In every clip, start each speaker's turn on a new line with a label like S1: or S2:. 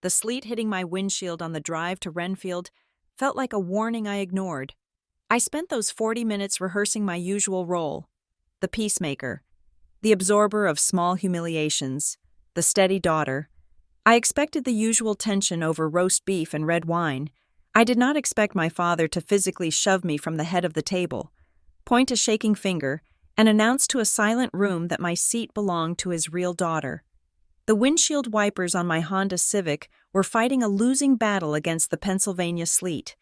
S1: The sleet hitting my windshield on the drive to Renfield felt like a warning I ignored. I spent those 40 minutes rehearsing my usual role: the peacemaker, the absorber of small humiliations, the steady daughter. I expected the usual tension over roast beef and red wine. I did not expect my father to physically shove me from the head of the table, point a shaking finger, and announce to a silent room that my seat belonged to his real daughter. The windshield wipers on my Honda Civic were fighting a losing battle against the Pennsylvania sleet.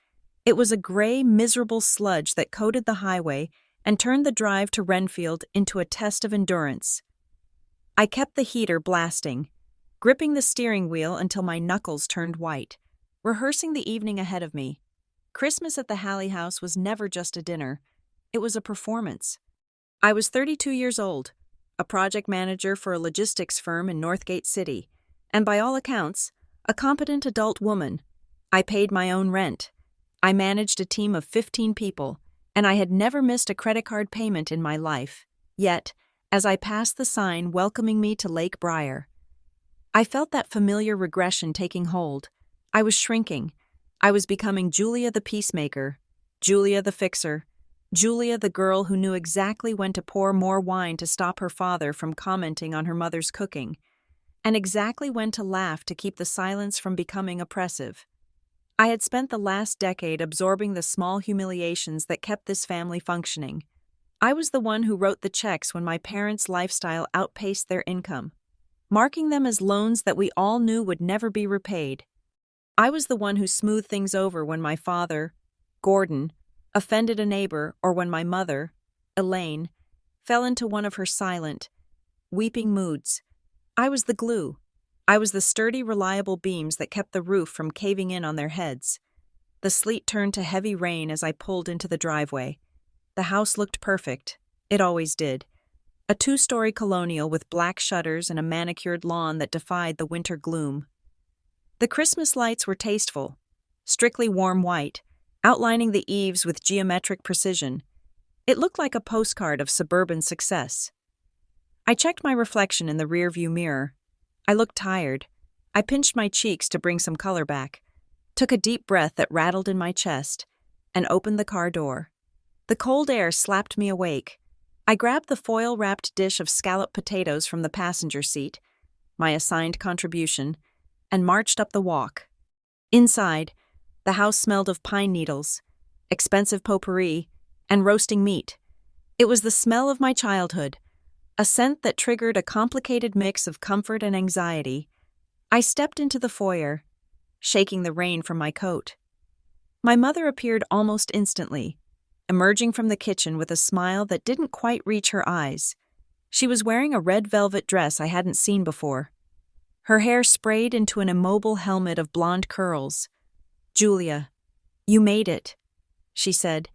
S1: It was a gray, miserable sludge that coated the highway and turned the drive to Renfield into a test of endurance. I kept the heater blasting, gripping the steering wheel until my knuckles turned white, rehearsing the evening ahead of me. Christmas at the Halley house was never just a dinner. It was a performance. I was 32 years old, a project manager for a logistics firm in Northgate City, and by all accounts, a competent adult woman. I paid my own rent. I managed a team of 15 people, and I had never missed a credit card payment in my life. Yet, as I passed the sign welcoming me to Lake Briar, I felt that familiar regression taking hold. I was shrinking. I was becoming Julia the peacemaker, Julia the fixer, Julia the girl who knew exactly when to pour more wine to stop her father from commenting on her mother's cooking, and exactly when to laugh to keep the silence from becoming oppressive. I had spent the last decade absorbing the small humiliations that kept this family functioning. I was the one who wrote the checks when my parents' lifestyle outpaced their income, marking them as loans that we all knew would never be repaid. I was the one who smoothed things over when my father, Gordon, offended a neighbor, or when my mother, Elaine, fell into one of her silent, weeping moods. I was the glue. I was the sturdy, reliable beams that kept the roof from caving in on their heads. The sleet turned to heavy rain as I pulled into the driveway. The house looked perfect. It always did. A 2-story colonial with black shutters and a manicured lawn that defied the winter gloom. The Christmas lights were tasteful, strictly warm white, outlining the eaves with geometric precision. It looked like a postcard of suburban success. I checked my reflection in the rearview mirror. I looked tired. I pinched my cheeks to bring some color back, took a deep breath that rattled in my chest, and opened the car door. The cold air slapped me awake. I grabbed the foil-wrapped dish of scalloped potatoes from the passenger seat, my assigned contribution, and marched up the walk. Inside, the house smelled of pine needles, expensive potpourri, and roasting meat. It was the smell of my childhood, a scent that triggered a complicated mix of comfort and anxiety. I stepped into the foyer, shaking the rain from my coat. My mother appeared almost instantly, emerging from the kitchen with a smile that didn't quite reach her eyes. She was wearing a red velvet dress I hadn't seen before. Her hair sprayed into an immobile helmet of blonde curls. "Julia, you made it," she said.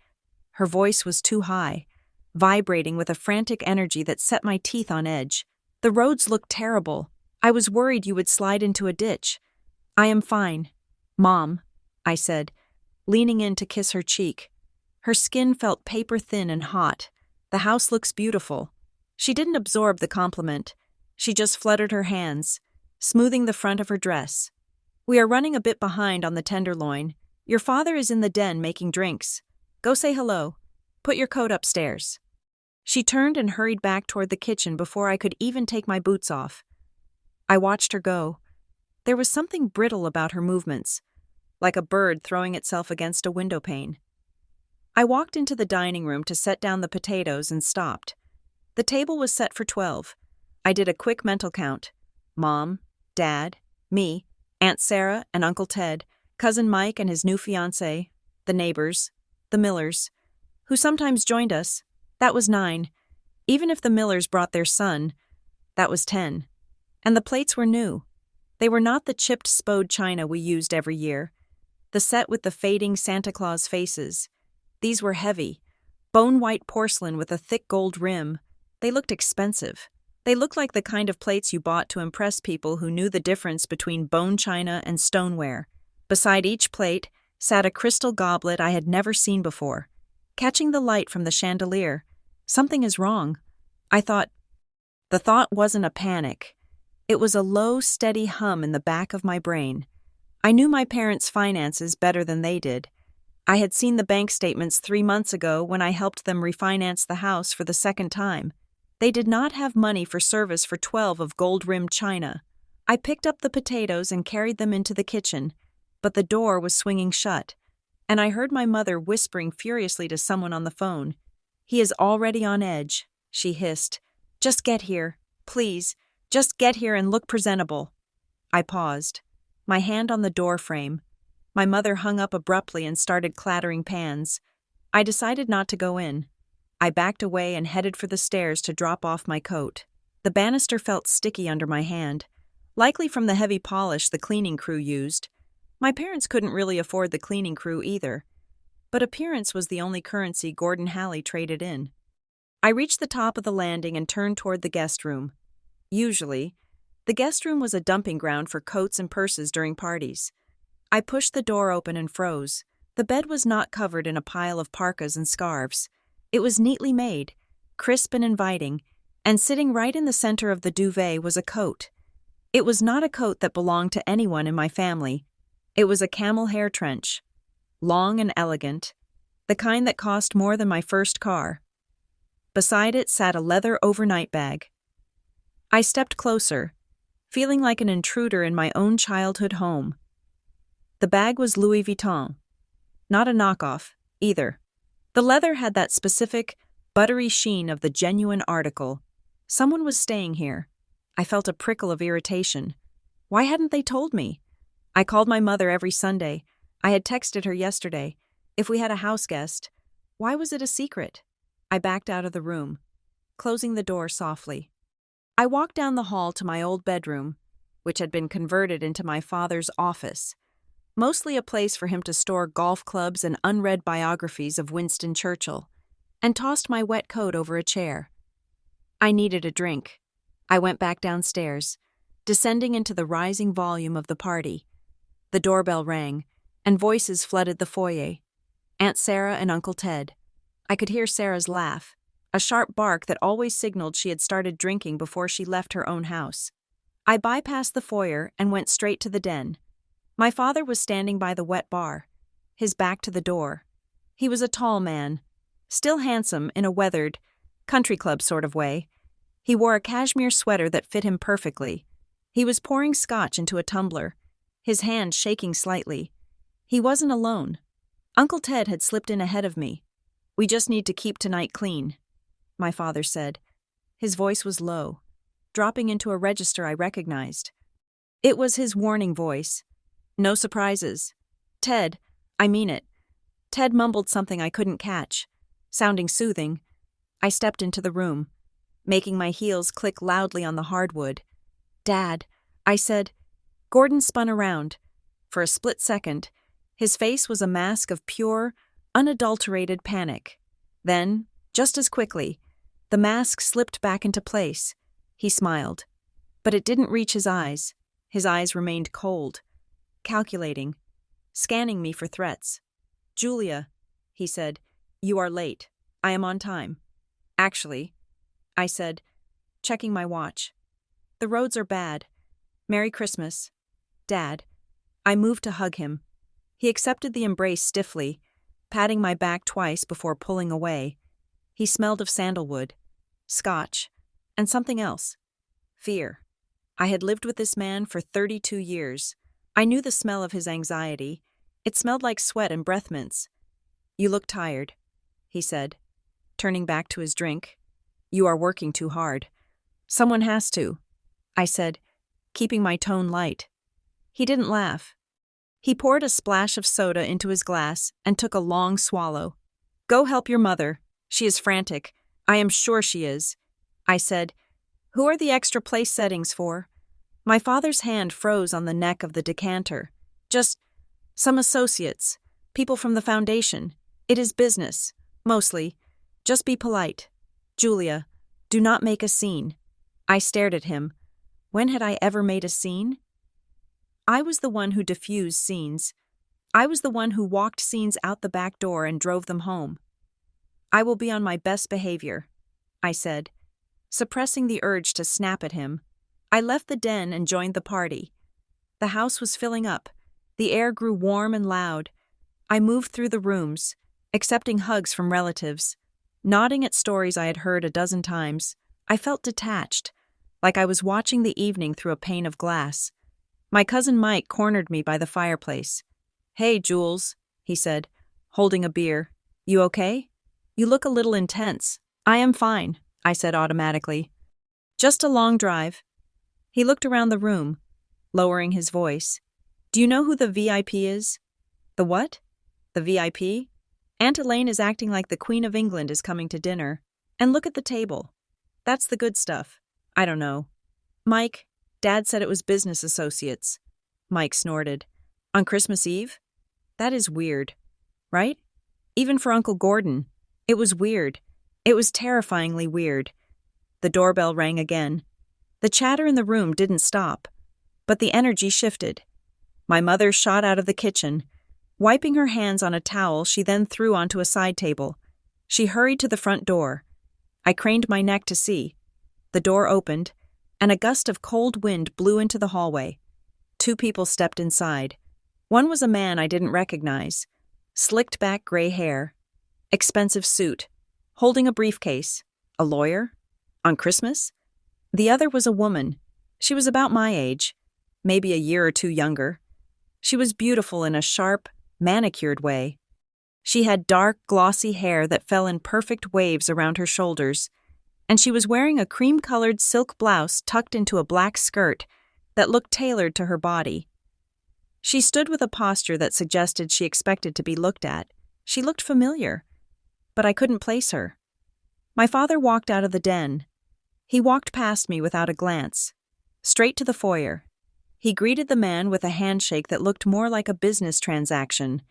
S1: Her voice was too high, vibrating with a frantic energy that set my teeth on edge. "The roads looked terrible. I was worried you would slide into a ditch." "I am fine, Mom," I said, leaning in to kiss her cheek. Her skin felt paper-thin and hot. "The house looks beautiful." She didn't absorb the compliment. She just fluttered her hands, smoothing the front of her dress. "We are running a bit behind on the tenderloin. Your father is in the den making drinks. Go say hello. Put your coat upstairs." She turned and hurried back toward the kitchen before I could even take my boots off. I watched her go. There was something brittle about her movements, like a bird throwing itself against a window pane. I walked into the dining room to set down the potatoes and stopped. The table was set for 12. I did a quick mental count. Mom, Dad, me, Aunt Sarah and Uncle Ted, Cousin Mike and his new fiancée, the neighbors, the Millers, who sometimes joined us. That was 9. Even if the Millers brought their son, that was 10. And the plates were new. They were not the chipped spode china we used every year, the set with the fading Santa Claus faces. These were heavy, bone-white porcelain with a thick gold rim. They looked expensive. They looked like the kind of plates you bought to impress people who knew the difference between bone china and stoneware. Beside each plate sat a crystal goblet I had never seen before, catching the light from the chandelier. Something is wrong, I thought. The thought wasn't a panic. It was a low, steady hum in the back of my brain. I knew my parents' finances better than they did. I had seen the bank statements 3 months ago when I helped them refinance the house for the second time. They did not have money for service for 12 of gold-rimmed china. I picked up the potatoes and carried them into the kitchen, but the door was swinging shut, and I heard my mother whispering furiously to someone on the phone. "He is already on edge," she hissed. "Just get here, please. Just get here and look presentable." I paused, my hand on the door frame. My mother hung up abruptly and started clattering pans. I decided not to go in. I backed away and headed for the stairs to drop off my coat. The banister felt sticky under my hand, likely from the heavy polish the cleaning crew used. My parents couldn't really afford the cleaning crew either, but appearance was the only currency Gordon Halley traded in. I reached the top of the landing and turned toward the guest room. Usually, the guest room was a dumping ground for coats and purses during parties. I pushed the door open and froze. The bed was not covered in a pile of parkas and scarves. It was neatly made, crisp and inviting, and sitting right in the center of the duvet was a coat. It was not a coat that belonged to anyone in my family. It was a camel hair trench, long and elegant, the kind that cost more than my first car. Beside it sat a leather overnight bag. I stepped closer, feeling like an intruder in my own childhood home. The bag was Louis Vuitton, not a knockoff, either. The leather had that specific, buttery sheen of the genuine article. Someone was staying here. I felt a prickle of irritation. Why hadn't they told me? I called my mother every Sunday. I had texted her yesterday. If we had a house guest, why was it a secret? I backed out of the room, closing the door softly. I walked down the hall to my old bedroom, which had been converted into my father's office, mostly a place for him to store golf clubs and unread biographies of Winston Churchill, and tossed my wet coat over a chair. I needed a drink. I went back downstairs, descending into the rising volume of the party. The doorbell rang, and voices flooded the foyer. Aunt Sarah and Uncle Ted. I could hear Sarah's laugh, a sharp bark that always signaled she had started drinking before she left her own house. I bypassed the foyer and went straight to the den. My father was standing by the wet bar, his back to the door. He was a tall man, still handsome in a weathered, country club sort of way. He wore a cashmere sweater that fit him perfectly. He was pouring scotch into a tumbler, his hand shaking slightly. He wasn't alone. Uncle Ted had slipped in ahead of me. "We just need to keep tonight clean," my father said. His voice was low, dropping into a register I recognized. It was his warning voice. "No surprises. Ted, I mean it." Ted mumbled something I couldn't catch, sounding soothing. I stepped into the room, making my heels click loudly on the hardwood. "Dad," I said. Gordon spun around. For a split second, his face was a mask of pure, unadulterated panic. Then, just as quickly, the mask slipped back into place. He smiled. But it didn't reach his eyes. His eyes remained cold, calculating, scanning me for threats. "Julia," he said, "you are late. I am on time." "Actually," I said, checking my watch. "The roads are bad. Merry Christmas, Dad." I moved to hug him. He accepted the embrace stiffly, patting my back twice before pulling away. He smelled of sandalwood, scotch, and something else. Fear. I had lived with this man for 32 years. I knew the smell of his anxiety. It smelled like sweat and breath mints. "You look tired," he said, turning back to his drink. "You are working too hard." "Someone has to," I said, keeping my tone light. He didn't laugh. He poured a splash of soda into his glass and took a long swallow. "Go help your mother. She is frantic. I am sure she is," I said. "Who are the extra place settings for?" My father's hand froze on the neck of the decanter. "Just some associates, people from the foundation. It is business, mostly. Just be polite. Julia, do not make a scene." I stared at him. When had I ever made a scene? I was the one who diffused scenes. I was the one who walked scenes out the back door and drove them home. "I will be on my best behavior," I said, suppressing the urge to snap at him. I left the den and joined the party. The house was filling up, The air grew warm and loud. I moved through the rooms, accepting hugs from relatives. Nodding at stories I had heard a dozen times, I felt detached, like I was watching the evening through a pane of glass. My cousin Mike cornered me by the fireplace. "Hey, Jules," he said, holding a beer. "You okay? You look a little intense." "I am fine," I said automatically. "Just a long drive." He looked around the room, lowering his voice. "Do you know who the VIP is?" "The what?" "The VIP? Aunt Elaine is acting like the Queen of England is coming to dinner. And look at the table. That's the good stuff. I don't know." "Mike, Dad said it was business associates." Mike snorted. "On Christmas Eve? That is weird. Right? Even for Uncle Gordon. It was weird. It was terrifyingly weird." The doorbell rang again. The chatter in the room didn't stop, but the energy shifted. My mother shot out of the kitchen. Wiping her hands on a towel she then threw onto a side table. She hurried to the front door. I craned my neck to see. The door opened, and a gust of cold wind blew into the hallway. 2 people stepped inside. One was a man I didn't recognize. Slicked back gray hair. Expensive suit. Holding a briefcase. A lawyer? On Christmas? The other was a woman. She was about my age, maybe a year or 2 younger. She was beautiful in a sharp, manicured way. She had dark, glossy hair that fell in perfect waves around her shoulders, and she was wearing a cream-colored silk blouse tucked into a black skirt that looked tailored to her body. She stood with a posture that suggested she expected to be looked at. She looked familiar, but I couldn't place her. My father walked out of the den. He walked past me without a glance, straight to the foyer. He greeted the man with a handshake that looked more like a business transaction,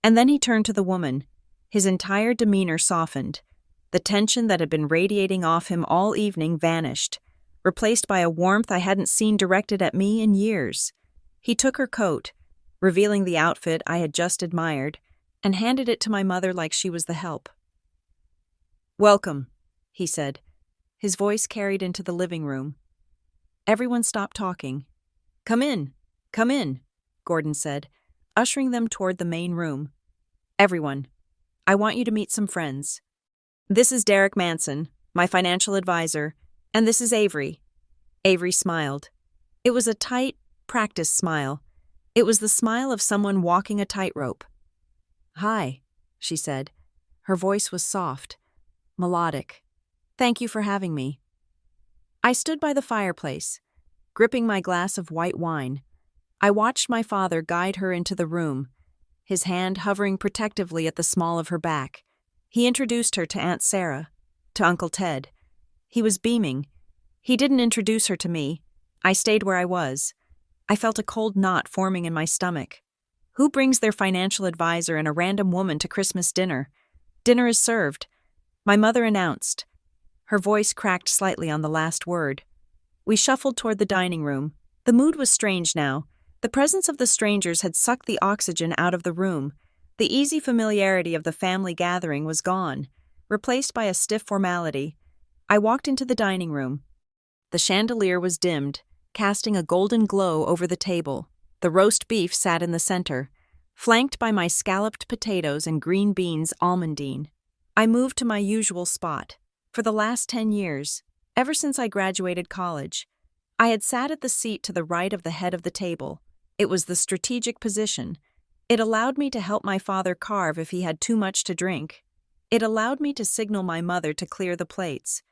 S1: and then he turned to the woman. His entire demeanor softened. The tension that had been radiating off him all evening vanished, replaced by a warmth I hadn't seen directed at me in years. He took her coat, revealing the outfit I had just admired, and handed it to my mother like she was the help. "Welcome," he said. His voice carried into the living room. Everyone stopped talking. Come in," Gordon said, ushering them toward the main room. "Everyone, I want you to meet some friends. This is Derek Manson, my financial advisor, and this is Avery." Avery smiled. It was a tight, practiced smile. It was the smile of someone walking a tightrope. "Hi," she said. Her voice was soft, melodic. "Thank you for having me." I stood by the fireplace, gripping my glass of white wine. I watched my father guide her into the room, his hand hovering protectively at the small of her back. He introduced her to Aunt Sarah, to Uncle Ted. He was beaming. He didn't introduce her to me. I stayed where I was. I felt a cold knot forming in my stomach. Who brings their financial advisor and a random woman to Christmas dinner? "Dinner is served," my mother announced. Her voice cracked slightly on the last word. We shuffled toward the dining room. The mood was strange now. The presence of the strangers had sucked the oxygen out of the room. The easy familiarity of the family gathering was gone, replaced by a stiff formality. I walked into the dining room. The chandelier was dimmed, casting a golden glow over the table. The roast beef sat in the center, flanked by my scalloped potatoes and green beans almondine. I moved to my usual spot. For the last 10 years, ever since I graduated college, I had sat at the seat to the right of the head of the table. It was the strategic position. It allowed me to help my father carve if he had too much to drink. It allowed me to signal my mother to clear the plates.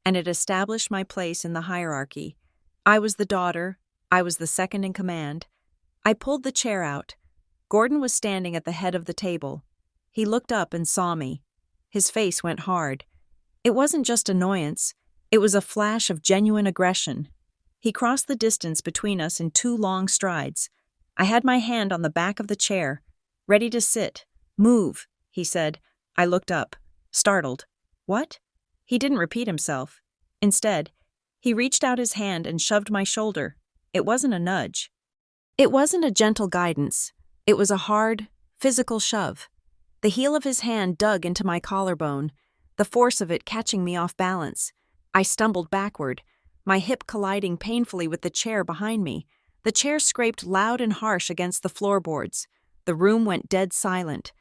S1: And it established my place in the hierarchy. I was the daughter. I was the second in command. I pulled the chair out. Gordon was standing at the head of the table. He looked up and saw me. His face went hard. It wasn't just annoyance. It was a flash of genuine aggression. He crossed the distance between us in 2 long strides. I had my hand on the back of the chair, ready to sit. "Move," he said. I looked up, startled. "What?" He didn't repeat himself. Instead, he reached out his hand and shoved my shoulder. It wasn't a nudge. It wasn't a gentle guidance. It was a hard, physical shove. The heel of his hand dug into my collarbone, the force of it catching me off balance. I stumbled backward, my hip colliding painfully with the chair behind me. The chair scraped loud and harsh against the floorboards. The room went dead silent.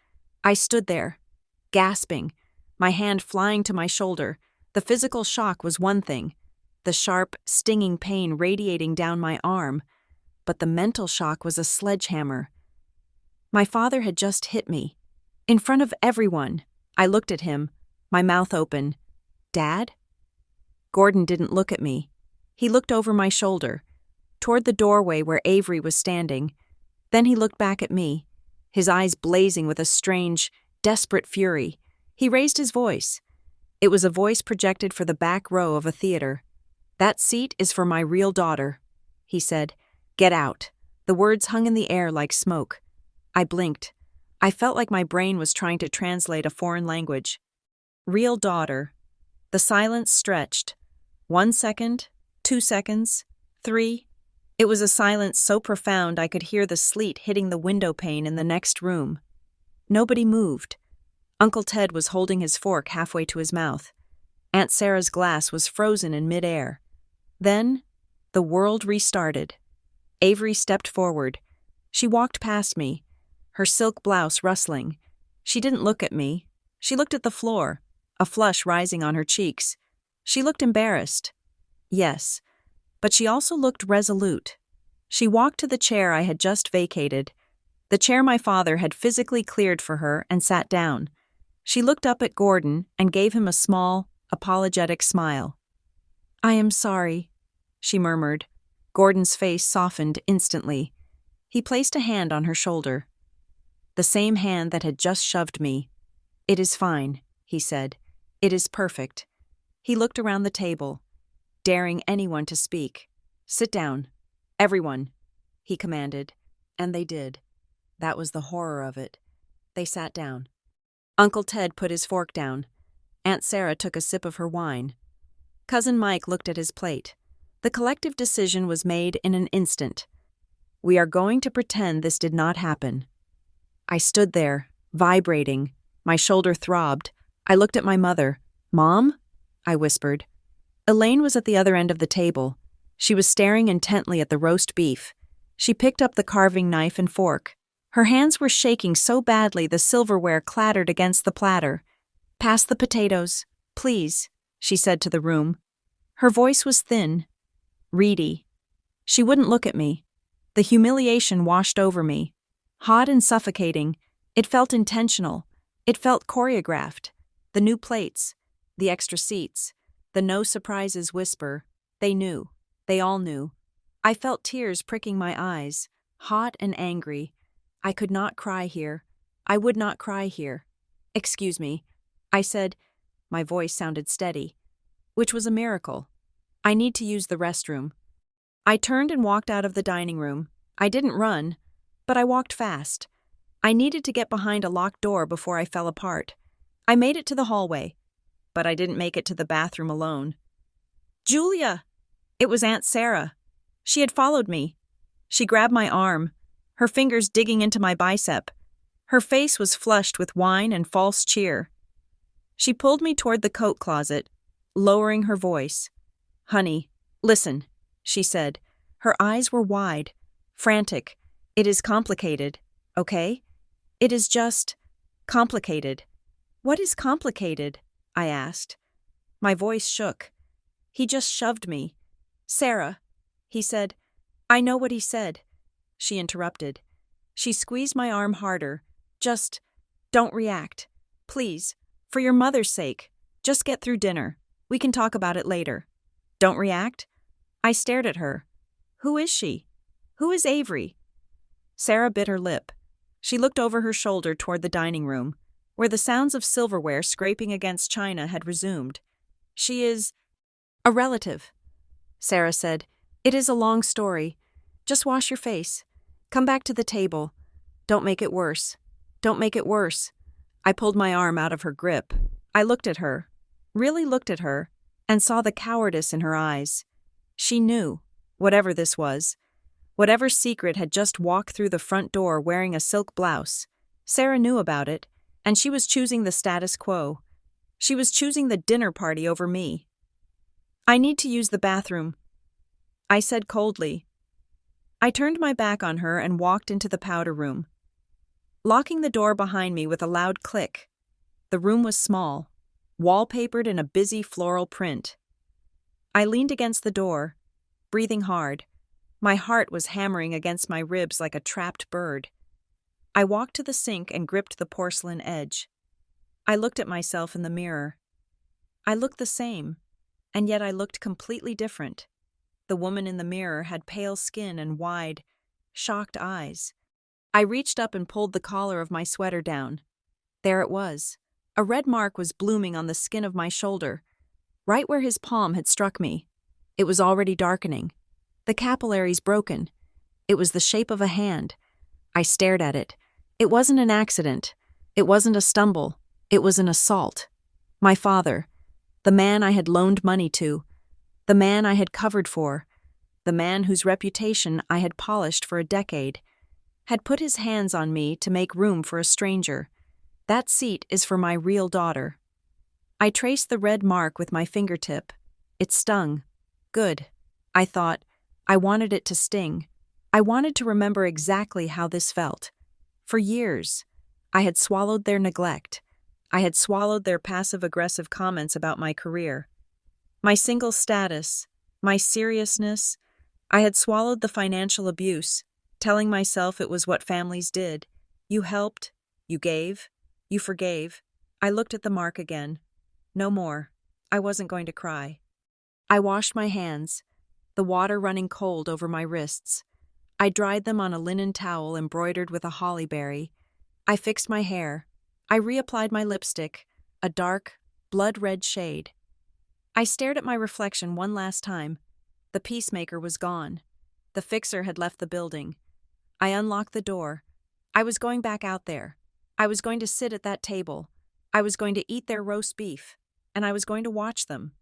S1: I stood there, gasping, my hand flying to my shoulder. The physical shock was one thing, the sharp, stinging pain radiating down my arm, but the mental shock was a sledgehammer. My father had just hit me. In front of everyone, I looked at him, my mouth open. Dad? Gordon didn't look at me. He looked over my shoulder, toward the doorway where Avery was standing. Then he looked back at me, his eyes blazing with a strange, desperate fury. He raised his voice. It was a voice projected for the back row of a theater. "That seat is for my real daughter," he said. "Get out." The words hung in the air like smoke. I blinked. I felt like my brain was trying to translate a foreign language. Real daughter. The silence stretched. 1 second, 2 seconds, 3. It was a silence so profound I could hear the sleet hitting the window pane in the next room. Nobody moved. Uncle Ted was holding his fork halfway to his mouth. Aunt Sarah's glass was frozen in midair. Then, the world restarted. Avery stepped forward. She walked past me, her silk blouse rustling. She didn't look at me. She looked at the floor, a flush rising on her cheeks. She looked embarrassed. Yes, but she also looked resolute. She walked to the chair I had just vacated, the chair my father had physically cleared for her, and sat down. She looked up at Gordon and gave him a small, apologetic smile. "I am sorry," she murmured. Gordon's face softened instantly. He placed a hand on her shoulder. The same hand that had just shoved me. "It is fine," he said. "It is perfect." He looked around the table, daring anyone to speak. "Sit down. Everyone," he commanded. And they did. That was the horror of it. They sat down. Uncle Ted put his fork down. Aunt Sarah took a sip of her wine. Cousin Mike looked at his plate. The collective decision was made in an instant. We are going to pretend this did not happen. I stood there, vibrating. My shoulder throbbed. I looked at my mother. "Mom?" I whispered. Elaine was at the other end of the table. She was staring intently at the roast beef. She picked up the carving knife and fork. Her hands were shaking so badly the silverware clattered against the platter. "Pass the potatoes, please," she said to the room. Her voice was thin, reedy. She wouldn't look at me. The humiliation washed over me. Hot and suffocating, it felt intentional. It felt choreographed. The new plates, the extra seats, the no surprises whisper. They knew. They all knew. I felt tears pricking my eyes, hot and angry. I could not cry here. I would not cry here. "Excuse me," I said. My voice sounded steady, which was a miracle. "I need to use the restroom." I turned and walked out of the dining room. I didn't run, but I walked fast. I needed to get behind a locked door before I fell apart. I made it to the hallway, but I didn't make it to the bathroom alone. "Julia!" It was Aunt Sarah. She had followed me. She grabbed my arm, her fingers digging into my bicep. Her face was flushed with wine and false cheer. She pulled me toward the coat closet, lowering her voice. "Honey, listen," she said. Her eyes were wide, frantic. "It is complicated, okay? It is just complicated." "What is complicated?" I asked. My voice shook. "He just shoved me." "Sarah," he said. "I know what he said," she interrupted. She squeezed my arm harder. "Just don't react. Please, for your mother's sake. Just get through dinner. We can talk about it later." "Don't react?" I stared at her. "Who is she? Who is Avery?" Sarah bit her lip. She looked over her shoulder toward the dining room, where the sounds of silverware scraping against china had resumed. "She is a relative," Sarah said. "It is a long story. Just wash your face. Come back to the table. Don't make it worse. Don't make it worse." I pulled my arm out of her grip. I looked at her, really looked at her, and saw the cowardice in her eyes. She knew, whatever this was, whatever secret had just walked through the front door wearing a silk blouse. Sarah knew about it, and she was choosing the status quo. She was choosing the dinner party over me. "I need to use the bathroom," I said coldly. I turned my back on her and walked into the powder room, locking the door behind me with a loud click. The room was small, wallpapered in a busy floral print. I leaned against the door, breathing hard. My heart was hammering against my ribs like a trapped bird. I walked to the sink and gripped the porcelain edge. I looked at myself in the mirror. I looked the same, and yet I looked completely different. The woman in the mirror had pale skin and wide, shocked eyes. I reached up and pulled the collar of my sweater down. There it was. A red mark was blooming on the skin of my shoulder, right where his palm had struck me. It was already darkening. The capillaries broken. It was the shape of a hand. I stared at it. It wasn't an accident. It wasn't a stumble. It was an assault. My father, the man I had loaned money to, the man I had covered for, the man whose reputation I had polished for a decade, had put his hands on me to make room for a stranger. That seat is for my real daughter. I traced the red mark with my fingertip. It stung. Good. I thought. I wanted it to sting. I wanted to remember exactly how this felt. For years, I had swallowed their neglect. I had swallowed their passive-aggressive comments about my career, my single status, my seriousness. I had swallowed the financial abuse, telling myself it was what families did. You helped, you gave, you forgave. I looked at the mark again. No more. I wasn't going to cry. I washed my hands, the water running cold over my wrists. I dried them on a linen towel embroidered with a holly berry. I fixed my hair. I reapplied my lipstick, a dark, blood-red shade. I stared at my reflection one last time. The peacemaker was gone. The fixer had left the building. I unlocked the door. I was going back out there. I was going to sit at that table. I was going to eat their roast beef, and I was going to watch them.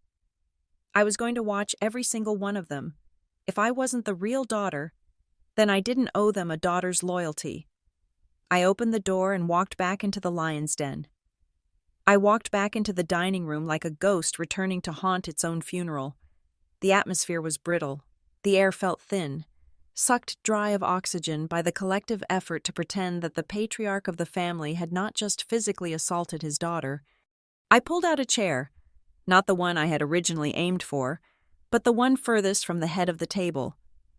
S1: I was going to watch every single one of them. If I wasn't the real daughter, then I didn't owe them a daughter's loyalty. I opened the door and walked back into the lion's den. I walked back into the dining room like a ghost returning to haunt its own funeral. The atmosphere was brittle. The air felt thin, sucked dry of oxygen by the collective effort to pretend that the patriarch of the family had not just physically assaulted his daughter. I pulled out a chair, not the one I had originally aimed for, but the one furthest from the head of the table,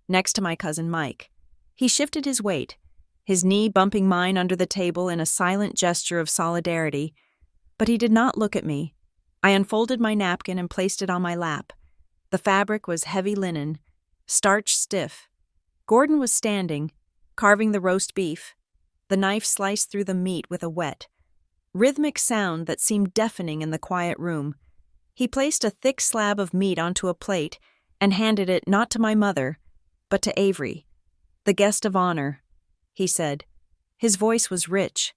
S1: next to my cousin Mike. He shifted his weight, his knee bumping mine under the table in a silent gesture of solidarity, but he did not look at me. I unfolded my napkin and placed it on my lap. The fabric was heavy linen, starch stiff. Gordon was standing, carving the roast beef. The knife sliced through the meat with a wet, rhythmic sound that seemed deafening in the quiet room. He placed a thick slab of meat onto a plate and handed it not to my mother, but to Avery. "The guest of honor," he said. His voice was rich,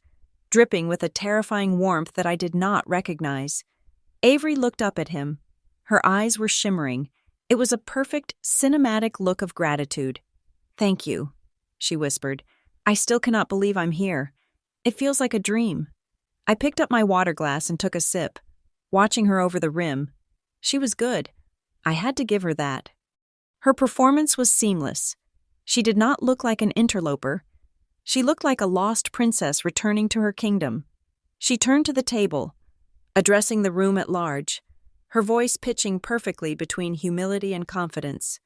S1: dripping with a terrifying warmth that I did not recognize. Avery looked up at him. Her eyes were shimmering. It was a perfect, cinematic look of gratitude. "Thank you," she whispered. "I still cannot believe I'm here. It feels like a dream." I picked up my water glass and took a sip, watching her over the rim. She was good. I had to give her that. Her performance was seamless. She did not look like an interloper. She looked like a lost princess returning to her kingdom. She turned to the table, addressing the room at large, her voice pitching perfectly between humility and confidence.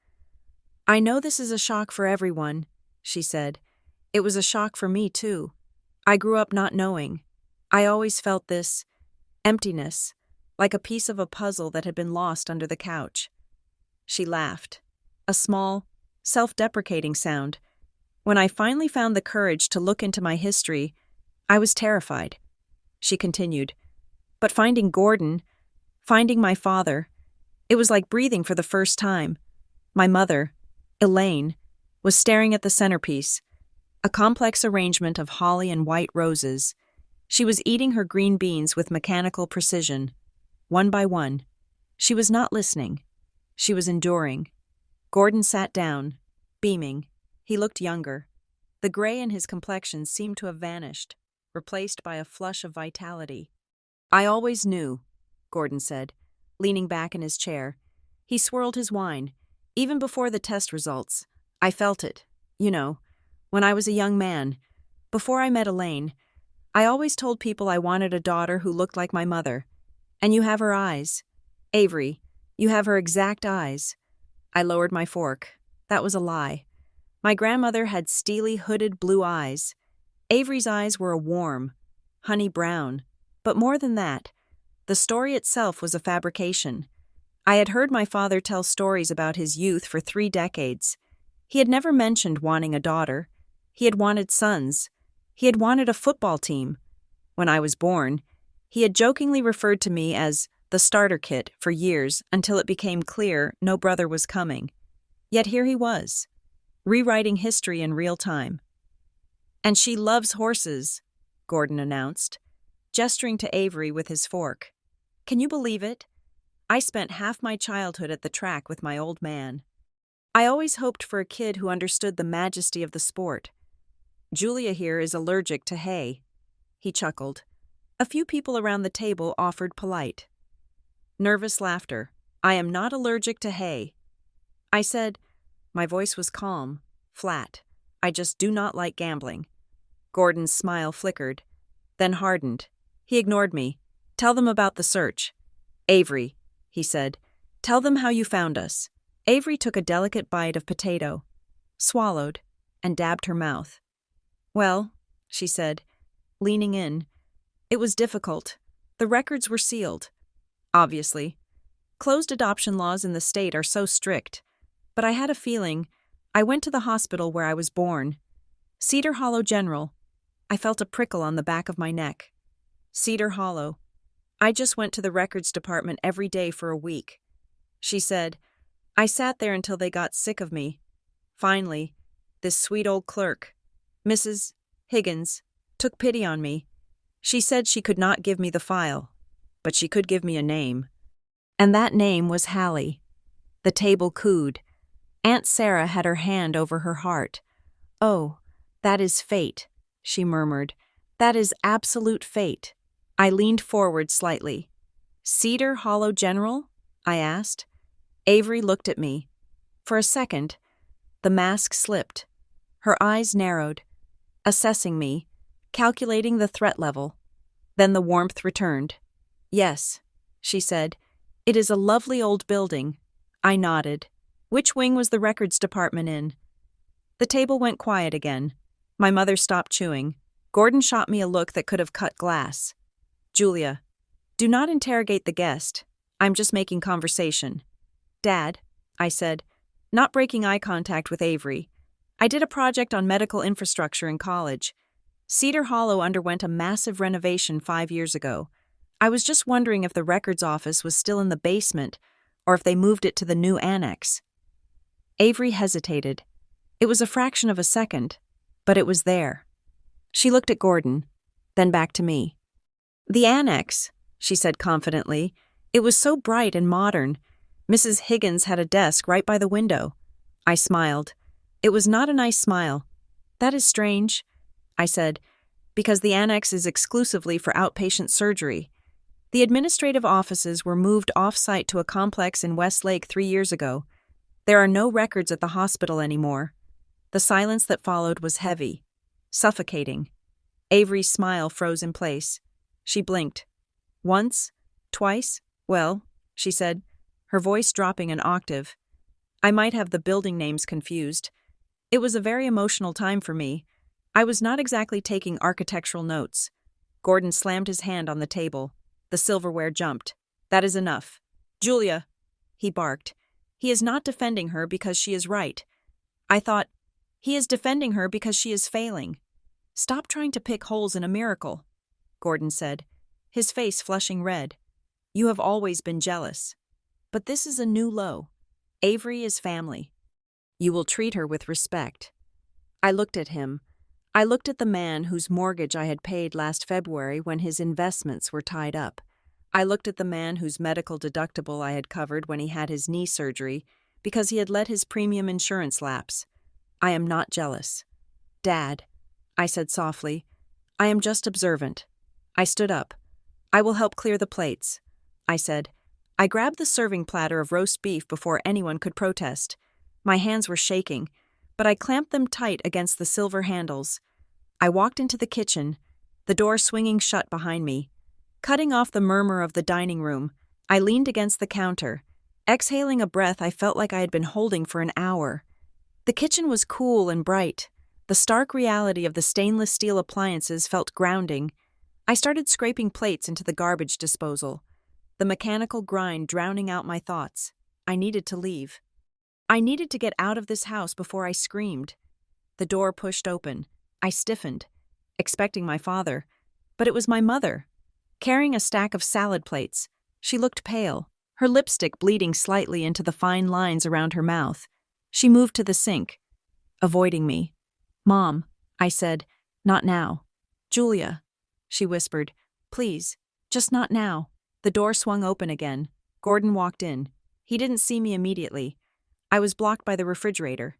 S1: "I know this is a shock for everyone," she said. "It was a shock for me, too. I grew up not knowing. I always felt this emptiness, like a piece of a puzzle that had been lost under the couch." She laughed, a small, self-deprecating sound. When I finally found the courage to look into my history, I was terrified. She continued, "But finding Gordon, finding my father, it was like breathing for the first time. My mother, Elaine, was staring at the centerpiece, a complex arrangement of holly and white roses. She was eating her green beans with mechanical precision, one by one. She was not listening. She was enduring. Gordon sat down, beaming. He looked younger. The gray in his complexion seemed to have vanished, replaced by a flush of vitality. "I always knew," Gordon said, leaning back in his chair. He swirled his wine. "Even before the test results, I felt it. You know, when I was a young man, before I met Elaine, I always told people I wanted a daughter who looked like my mother. And you have her eyes. Avery, you have her exact eyes. I lowered my fork. That was a lie. My grandmother had steely, hooded blue eyes. Avery's eyes were a warm, honey brown. But more than that, the story itself was a fabrication. I had heard my father tell stories about his youth for 3 decades. He had never mentioned wanting a daughter. He had wanted sons. He had wanted a football team. When I was born, he had jokingly referred to me as the starter kit for years until it became clear no brother was coming. Yet here he was, rewriting history in real time. "And she loves horses," Gordon announced, gesturing to Avery with his fork. "Can you believe it? I spent half my childhood at the track with my old man. I always hoped for a kid who understood the majesty of the sport. Julia here is allergic to hay." He chuckled. A few people around the table offered polite. Nervous laughter. "I am not allergic to hay." I said, my voice was calm, flat. "I just do not like gambling." Gordon's smile flickered, then hardened. He ignored me. "Tell them about the search." "Avery," he said, "tell them how you found us." Avery took a delicate bite of potato, swallowed, and dabbed her mouth. "Well," she said, leaning in, "it was difficult. The records were sealed. Obviously. Closed adoption laws in the state are so strict. But I had a feeling. I went to the hospital where I was born. Cedar Hollow General. I felt a prickle on the back of my neck. Cedar Hollow. I just went to the records department every day for a week." She said, "I sat there until they got sick of me. Finally, this sweet old clerk, Mrs. Higgins, took pity on me. She said she could not give me the file, but she could give me a name. And that name was Hallie." The table cooed. Aunt Sarah had her hand over her heart. "Oh, that is fate," she murmured. "That is absolute fate." I leaned forward slightly. "Cedar Hollow General?" I asked. Avery looked at me. For a second, the mask slipped. Her eyes narrowed, assessing me, calculating the threat level. Then the warmth returned. "Yes," she said. "It is a lovely old building." I nodded. "Which wing was the records department in?" The table went quiet again. My mother stopped chewing. Gordon shot me a look that could have cut glass. "Julia, do not interrogate the guest. I'm just making conversation." "Dad," I said, not breaking eye contact with Avery. "I did a project on medical infrastructure in college. Cedar Hollow underwent a massive renovation 5 years ago. I was just wondering if the records office was still in the basement or if they moved it to the new annex." Avery hesitated. It was a fraction of a second, but it was there. She looked at Gordon, then back to me. "The annex," she said confidently. "It was so bright and modern. Mrs. Higgins had a desk right by the window." I smiled. It was not a nice smile. "That is strange," I said, "because the annex is exclusively for outpatient surgery. The administrative offices were moved off-site to a complex in Westlake 3 years ago. There are no records at the hospital anymore." The silence that followed was heavy, suffocating. Avery's smile froze in place. She blinked. "Once? Twice? Well," she said, her voice dropping an octave. "I might have the building names confused. It was a very emotional time for me. I was not exactly taking architectural notes." Gordon slammed his hand on the table. The silverware jumped. "That is enough. Julia," he barked. "He is not defending her because she is right." I thought, he is defending her because she is failing. "Stop trying to pick holes in a miracle," Gordon said, his face flushing red. "You have always been jealous. But this is a new low. Avery is family. You will treat her with respect." I looked at him. I looked at the man whose mortgage I had paid last February when his investments were tied up. I looked at the man whose medical deductible I had covered when he had his knee surgery because he had let his premium insurance lapse. I am not jealous. "Dad," I said softly, "I am just observant." I stood up. "I will help clear the plates," I said. I grabbed the serving platter of roast beef before anyone could protest. My hands were shaking. but I clamped them tight against the silver handles. I walked into the kitchen, the door swinging shut behind me. Cutting off the murmur of the dining room, I leaned against the counter, exhaling a breath I felt like I had been holding for an hour. The kitchen was cool and bright. The stark reality of the stainless steel appliances felt grounding. I started scraping plates into the garbage disposal, the mechanical grind drowning out my thoughts. I needed to leave. I needed to get out of this house before I screamed. The door pushed open. I stiffened, expecting my father, but it was my mother, carrying a stack of salad plates. She looked pale, her lipstick bleeding slightly into the fine lines around her mouth. She moved to the sink, avoiding me. "Mom," I said, "not now." "Julia," she whispered, "please, just not now." The door swung open again. Gordon walked in. He didn't see me immediately. I was blocked by the refrigerator.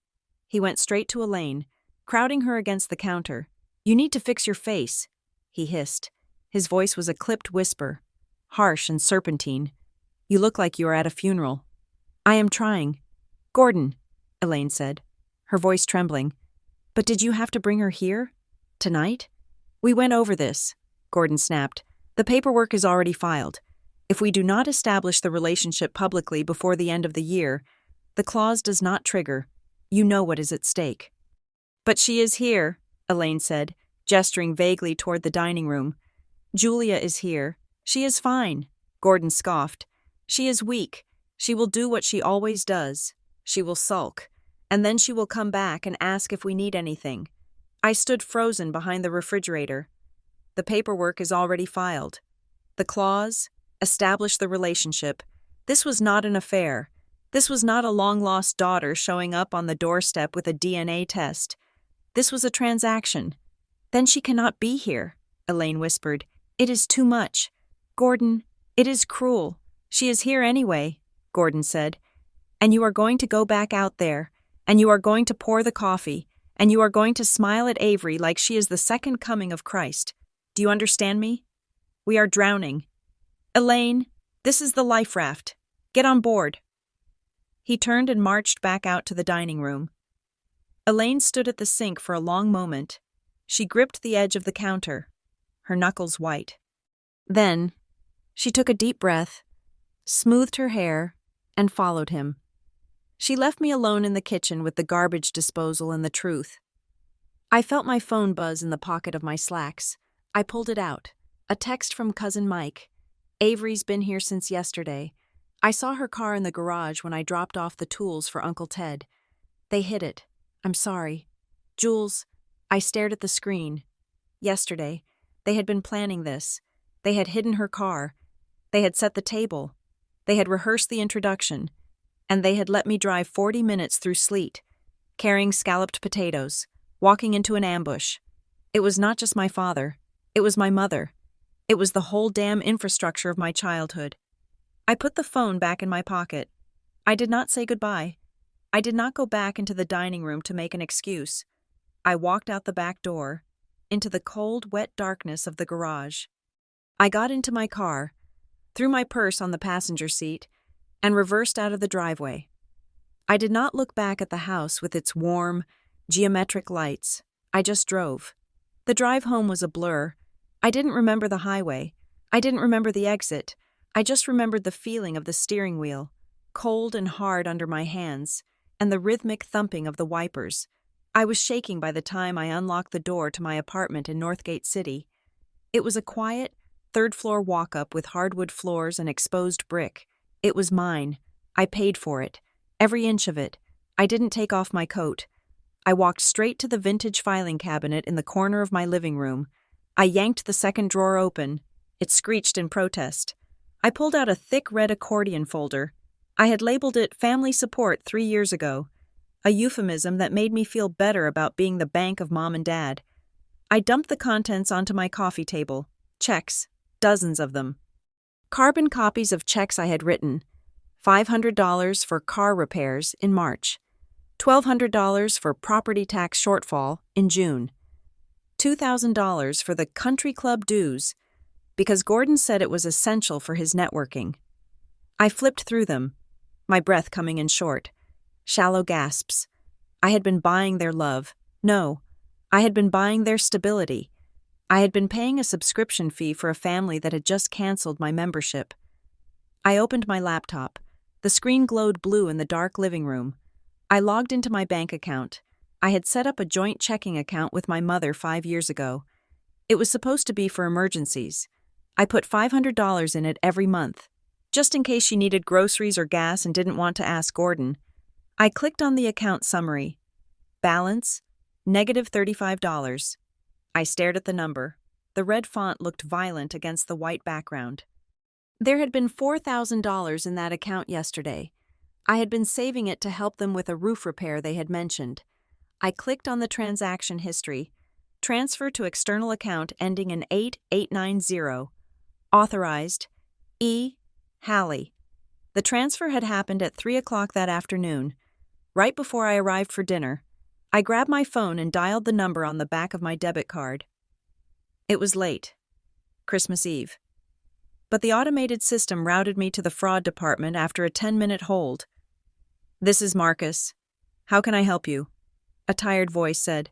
S1: He went straight to Elaine, crowding her against the counter. "You need to fix your face," he hissed. His voice was a clipped whisper, harsh and serpentine. "You look like you are at a funeral." "I am trying." "Gordon," Elaine said, her voice trembling. "But did you have to bring her here? Tonight?" "We went over this," Gordon snapped. "The paperwork is already filed. If we do not establish the relationship publicly before the end of the year, the clause does not trigger. You know what is at stake." "But she is here," Elaine said, gesturing vaguely toward the dining room. "Julia is here. She is fine," Gordon scoffed. "She is weak. She will do what she always does. She will sulk, and then she will come back and ask if we need anything." I stood frozen behind the refrigerator. "The paperwork is already filed. The clause, establish the relationship. This was not an affair. This was not a long-lost daughter showing up on the doorstep with a DNA test. This was a transaction." "Then she cannot be here," Elaine whispered. "It is too much." "Gordon, it is cruel. She is here anyway," Gordon said. "And you are going to go back out there, and you are going to pour the coffee, and you are going to smile at Avery like she is the second coming of Christ. Do you understand me? We are drowning. Elaine, this is the life raft. Get on board." He turned and marched back out to the dining room. Elaine stood at the sink for a long moment. She gripped the edge of the counter, her knuckles white. Then, she took a deep breath, smoothed her hair, and followed him. She left me alone in the kitchen with the garbage disposal and the truth. I felt my phone buzz in the pocket of my slacks. I pulled it out. A text from Cousin Mike. "Avery's been here since yesterday. I saw her car in the garage when I dropped off the tools for Uncle Ted. They hid it. I'm sorry. Jules," I stared at the screen. Yesterday, they had been planning this. They had hidden her car. They had set the table. They had rehearsed the introduction. And they had let me drive 40 minutes through sleet, carrying scalloped potatoes, walking into an ambush. It was not just my father. It was my mother. It was the whole damn infrastructure of my childhood. I put the phone back in my pocket. I did not say goodbye. I did not go back into the dining room to make an excuse. I walked out the back door, into the cold, wet darkness of the garage. I got into my car, threw my purse on the passenger seat, and reversed out of the driveway. I did not look back at the house with its warm, geometric lights. I just drove. The drive home was a blur. I didn't remember the highway. I didn't remember the exit. I just remembered the feeling of the steering wheel, cold and hard under my hands, and the rhythmic thumping of the wipers. I was shaking by the time I unlocked the door to my apartment in Northgate City. It was a quiet, third-floor walk-up with hardwood floors and exposed brick. It was mine. I paid for it. Every inch of it. I didn't take off my coat. I walked straight to the vintage filing cabinet in the corner of my living room. I yanked the second drawer open. It screeched in protest. I pulled out a thick red accordion folder. I had labeled it Family Support 3 years ago, a euphemism that made me feel better about being the bank of Mom and Dad. I dumped the contents onto my coffee table. Checks. Dozens of them. Carbon copies of checks I had written. $500 for car repairs in March. $1,200 for property tax shortfall in June. $2,000 for the country club dues, because Gordon said it was essential for his networking. I flipped through them, my breath coming in short. Shallow gasps. I had been buying their love. No, I had been buying their stability. I had been paying a subscription fee for a family that had just canceled my membership. I opened my laptop. The screen glowed blue in the dark living room. I logged into my bank account. I had set up a joint checking account with my mother 5 years ago. It was supposed to be for emergencies. I put $500 in it every month, just in case she needed groceries or gas and didn't want to ask Gordon. I clicked on the account summary. Balance, -$35. I stared at the number. The red font looked violent against the white background. There had been $4,000 in that account yesterday. I had been saving it to help them with a roof repair they had mentioned. I clicked on the transaction history. Transfer to external account ending in 8890. Authorized, E. Hallie. The transfer had happened at 3 o'clock that afternoon. Right before I arrived for dinner, I grabbed my phone and dialed the number on the back of my debit card. It was late. Christmas Eve. But the automated system routed me to the fraud department after a 10-minute hold. "This is Marcus. How can I help you?" A tired voice said.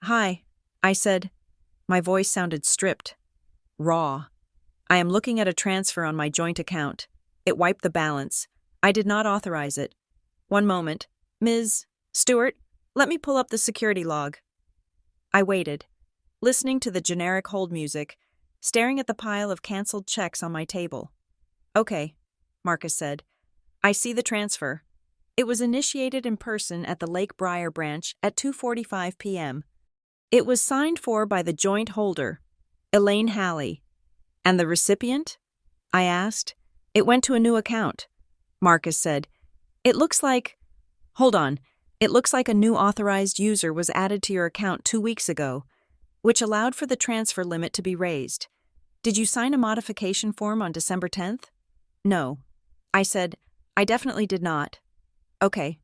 S1: "Hi," I said. My voice sounded stripped, raw. "I am looking at a transfer on my joint account. It wiped the balance. I did not authorize it. One moment. Ms. Stewart, let me pull up the security log." I waited, listening to the generic hold music, staring at the pile of canceled checks on my table. "Okay," Marcus said. "I see the transfer. It was initiated in person at the Lake Briar branch at 2:45 p.m. It was signed for by the joint holder, Elaine Hallie. And the recipient?" I asked. "It went to a new account," Marcus said. It looks like a new authorized user was added to your account 2 weeks ago, which allowed for the transfer limit to be raised. Did you sign a modification form on December 10th? No. I said, I definitely did not. Okay,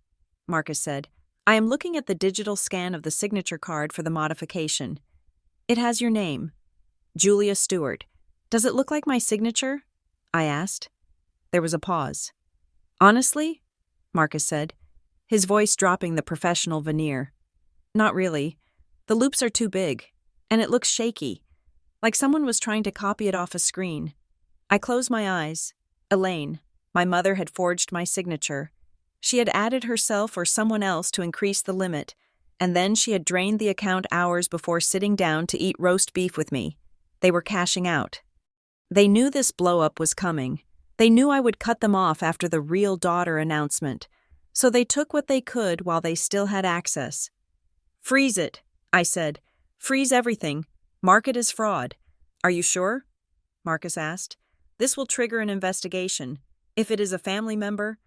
S1: Marcus said. I am looking at the digital scan of the signature card for the modification. It has your name, Julia Stewart. Does it look like my signature? I asked. There was a pause. Honestly, Marcus said, his voice dropping the professional veneer. Not really. The loops are too big, and it looks shaky, like someone was trying to copy it off a screen. I closed my eyes. Elaine, my mother, had forged my signature. She had added herself or someone else to increase the limit, and then she had drained the account hours before sitting down to eat roast beef with me. They were cashing out. They knew this blow-up was coming. They knew I would cut them off after the real daughter announcement, so they took what they could while they still had access. Freeze it, I said. Freeze everything. Mark it as fraud. Are you sure? Marcus asked. This will trigger an investigation. If it is a family member,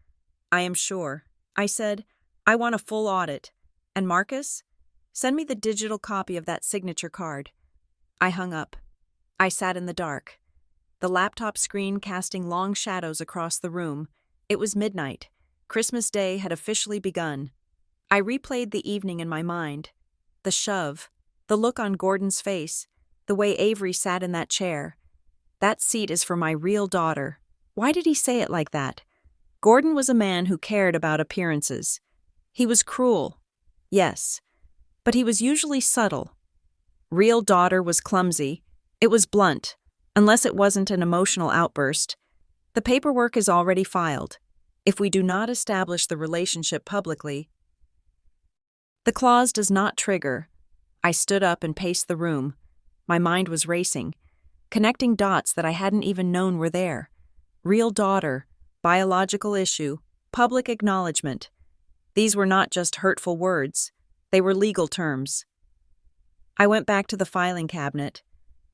S1: I am sure. I said, I want a full audit. And Marcus, send me the digital copy of that signature card. I hung up. I sat in the dark, the laptop screen casting long shadows across the room. It was midnight. Christmas Day had officially begun. I replayed the evening in my mind. The shove, the look on Gordon's face, the way Avery sat in that chair. That seat is for my real daughter. Why did he say it like that? Gordon was a man who cared about appearances. He was cruel, yes, but he was usually subtle. Real daughter was clumsy. It was blunt, unless it wasn't an emotional outburst. The paperwork is already filed. If we do not establish the relationship publicly, the clause does not trigger. I stood up and paced the room. My mind was racing, connecting dots that I hadn't even known were there. Real daughter, biological issue, public acknowledgement. These were not just hurtful words. They were legal terms. I went back to the filing cabinet.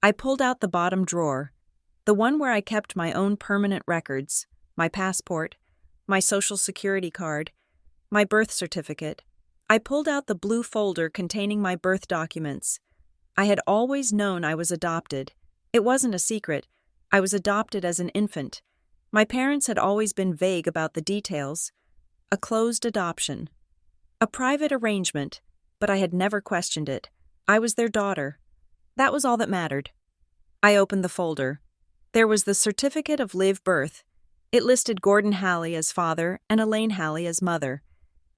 S1: I pulled out the bottom drawer, the one where I kept my own permanent records, my passport, my social security card, my birth certificate. I pulled out the blue folder containing my birth documents. I had always known I was adopted. It wasn't a secret. I was adopted as an infant. My parents had always been vague about the details. A closed adoption. A private arrangement, but I had never questioned it. I was their daughter. That was all that mattered. I opened the folder. There was the certificate of live birth. It listed Gordon Hallie as father and Elaine Hallie as mother.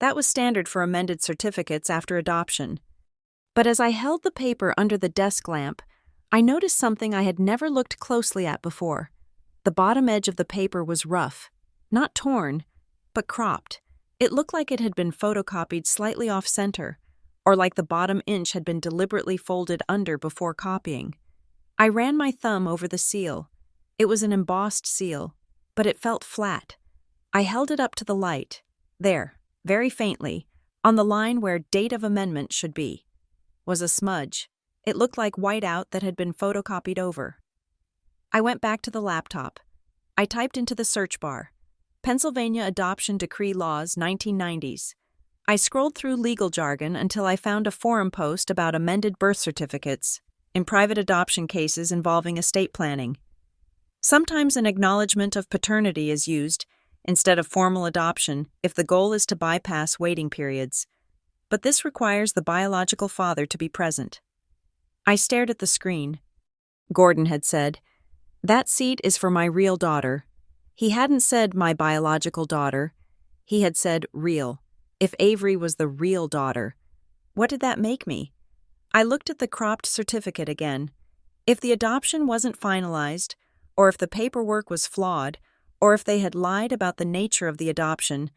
S1: That was standard for amended certificates after adoption. But as I held the paper under the desk lamp, I noticed something I had never looked closely at before. The bottom edge of the paper was rough, not torn, but cropped. It looked like it had been photocopied slightly off-center, or like the bottom inch had been deliberately folded under before copying. I ran my thumb over the seal. It was an embossed seal, but it felt flat. I held it up to the light. There, very faintly, on the line where date of amendment should be, was a smudge. It looked like whiteout that had been photocopied over. I went back to the laptop. I typed into the search bar, Pennsylvania Adoption Decree Laws, 1990s. I scrolled through legal jargon until I found a forum post about amended birth certificates in private adoption cases involving estate planning. Sometimes an acknowledgement of paternity is used instead of formal adoption if the goal is to bypass waiting periods, but this requires the biological father to be present. I stared at the screen. Gordon had said, "That seat is for my real daughter." He hadn't said my biological daughter. He had said real. If Avery was the real daughter, what did that make me? I looked at the cropped certificate again. If the adoption wasn't finalized, or if the paperwork was flawed, or if they had lied about the nature of the adoption,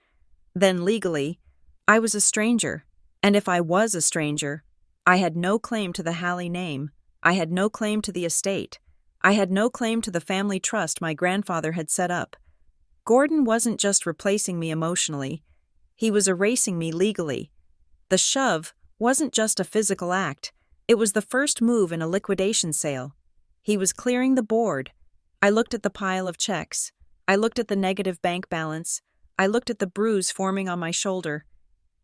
S1: then legally, I was a stranger. And if I was a stranger, I had no claim to the Halley name. I had no claim to the estate. I had no claim to the family trust my grandfather had set up. Gordon wasn't just replacing me emotionally. He was erasing me legally. The shove wasn't just a physical act. It was the first move in a liquidation sale. He was clearing the board. I looked at the pile of checks. I looked at the negative bank balance. I looked at the bruise forming on my shoulder.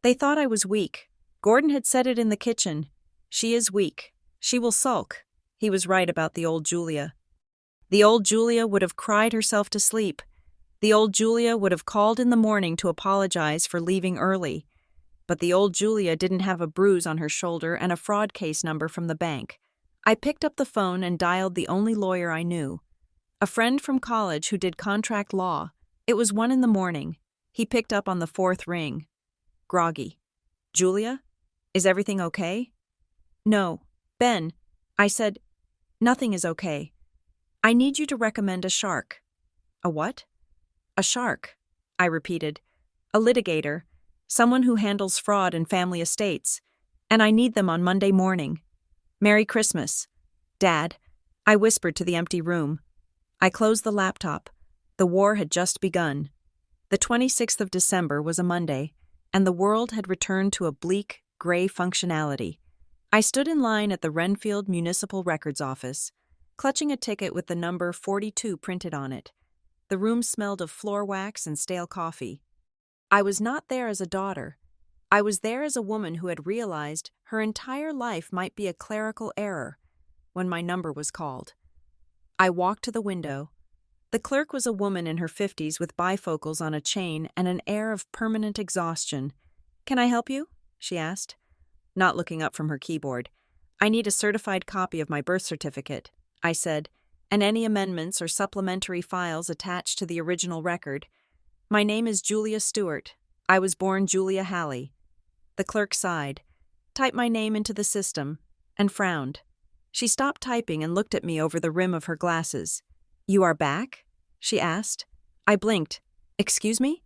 S1: They thought I was weak. Gordon had said it in the kitchen. She is weak. She will sulk. He was right about the old Julia. The old Julia would have cried herself to sleep. The old Julia would have called in the morning to apologize for leaving early. But the old Julia didn't have a bruise on her shoulder and a fraud case number from the bank. I picked up the phone and dialed the only lawyer I knew. A friend from college who did contract law. It was 1 a.m. He picked up on the 4th ring. Groggy. "Julia? Is everything okay?" "No. Ben," I said, "nothing is okay. I need you to recommend a shark." "A what?" "A shark," I repeated. "A litigator, someone who handles fraud in family estates, and I need them on Monday morning. Merry Christmas. Dad," I whispered to the empty room. I closed the laptop. The war had just begun. The 26th of December was a Monday, and the world had returned to a bleak, gray functionality. I stood in line at the Renfield Municipal Records Office, clutching a ticket with the number 42 printed on it. The room smelled of floor wax and stale coffee. I was not there as a daughter. I was there as a woman who had realized her entire life might be a clerical error when my number was called. I walked to the window. The clerk was a woman in her 50s with bifocals on a chain and an air of permanent exhaustion. "Can I help you?" she asked, not looking up from her keyboard. "I need a certified copy of my birth certificate," I said, "and any amendments or supplementary files attached to the original record. My name is Julia Stewart. I was born Julia Halley." The clerk sighed, typed my name into the system, and frowned. She stopped typing and looked at me over the rim of her glasses. "You are back?" she asked. I blinked. "Excuse me?"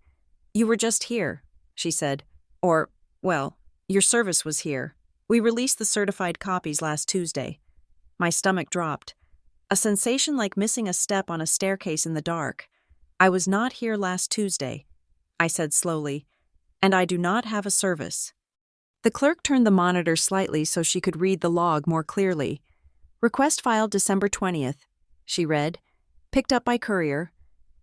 S1: "You were just here," she said. Well, your service was here. We released the certified copies last Tuesday." My stomach dropped. A sensation like missing a step on a staircase in the dark. "I was not here last Tuesday," I said slowly, "and I do not have a service." The clerk turned the monitor slightly so she could read the log more clearly. "Request filed December 20th, she read. "Picked up by courier.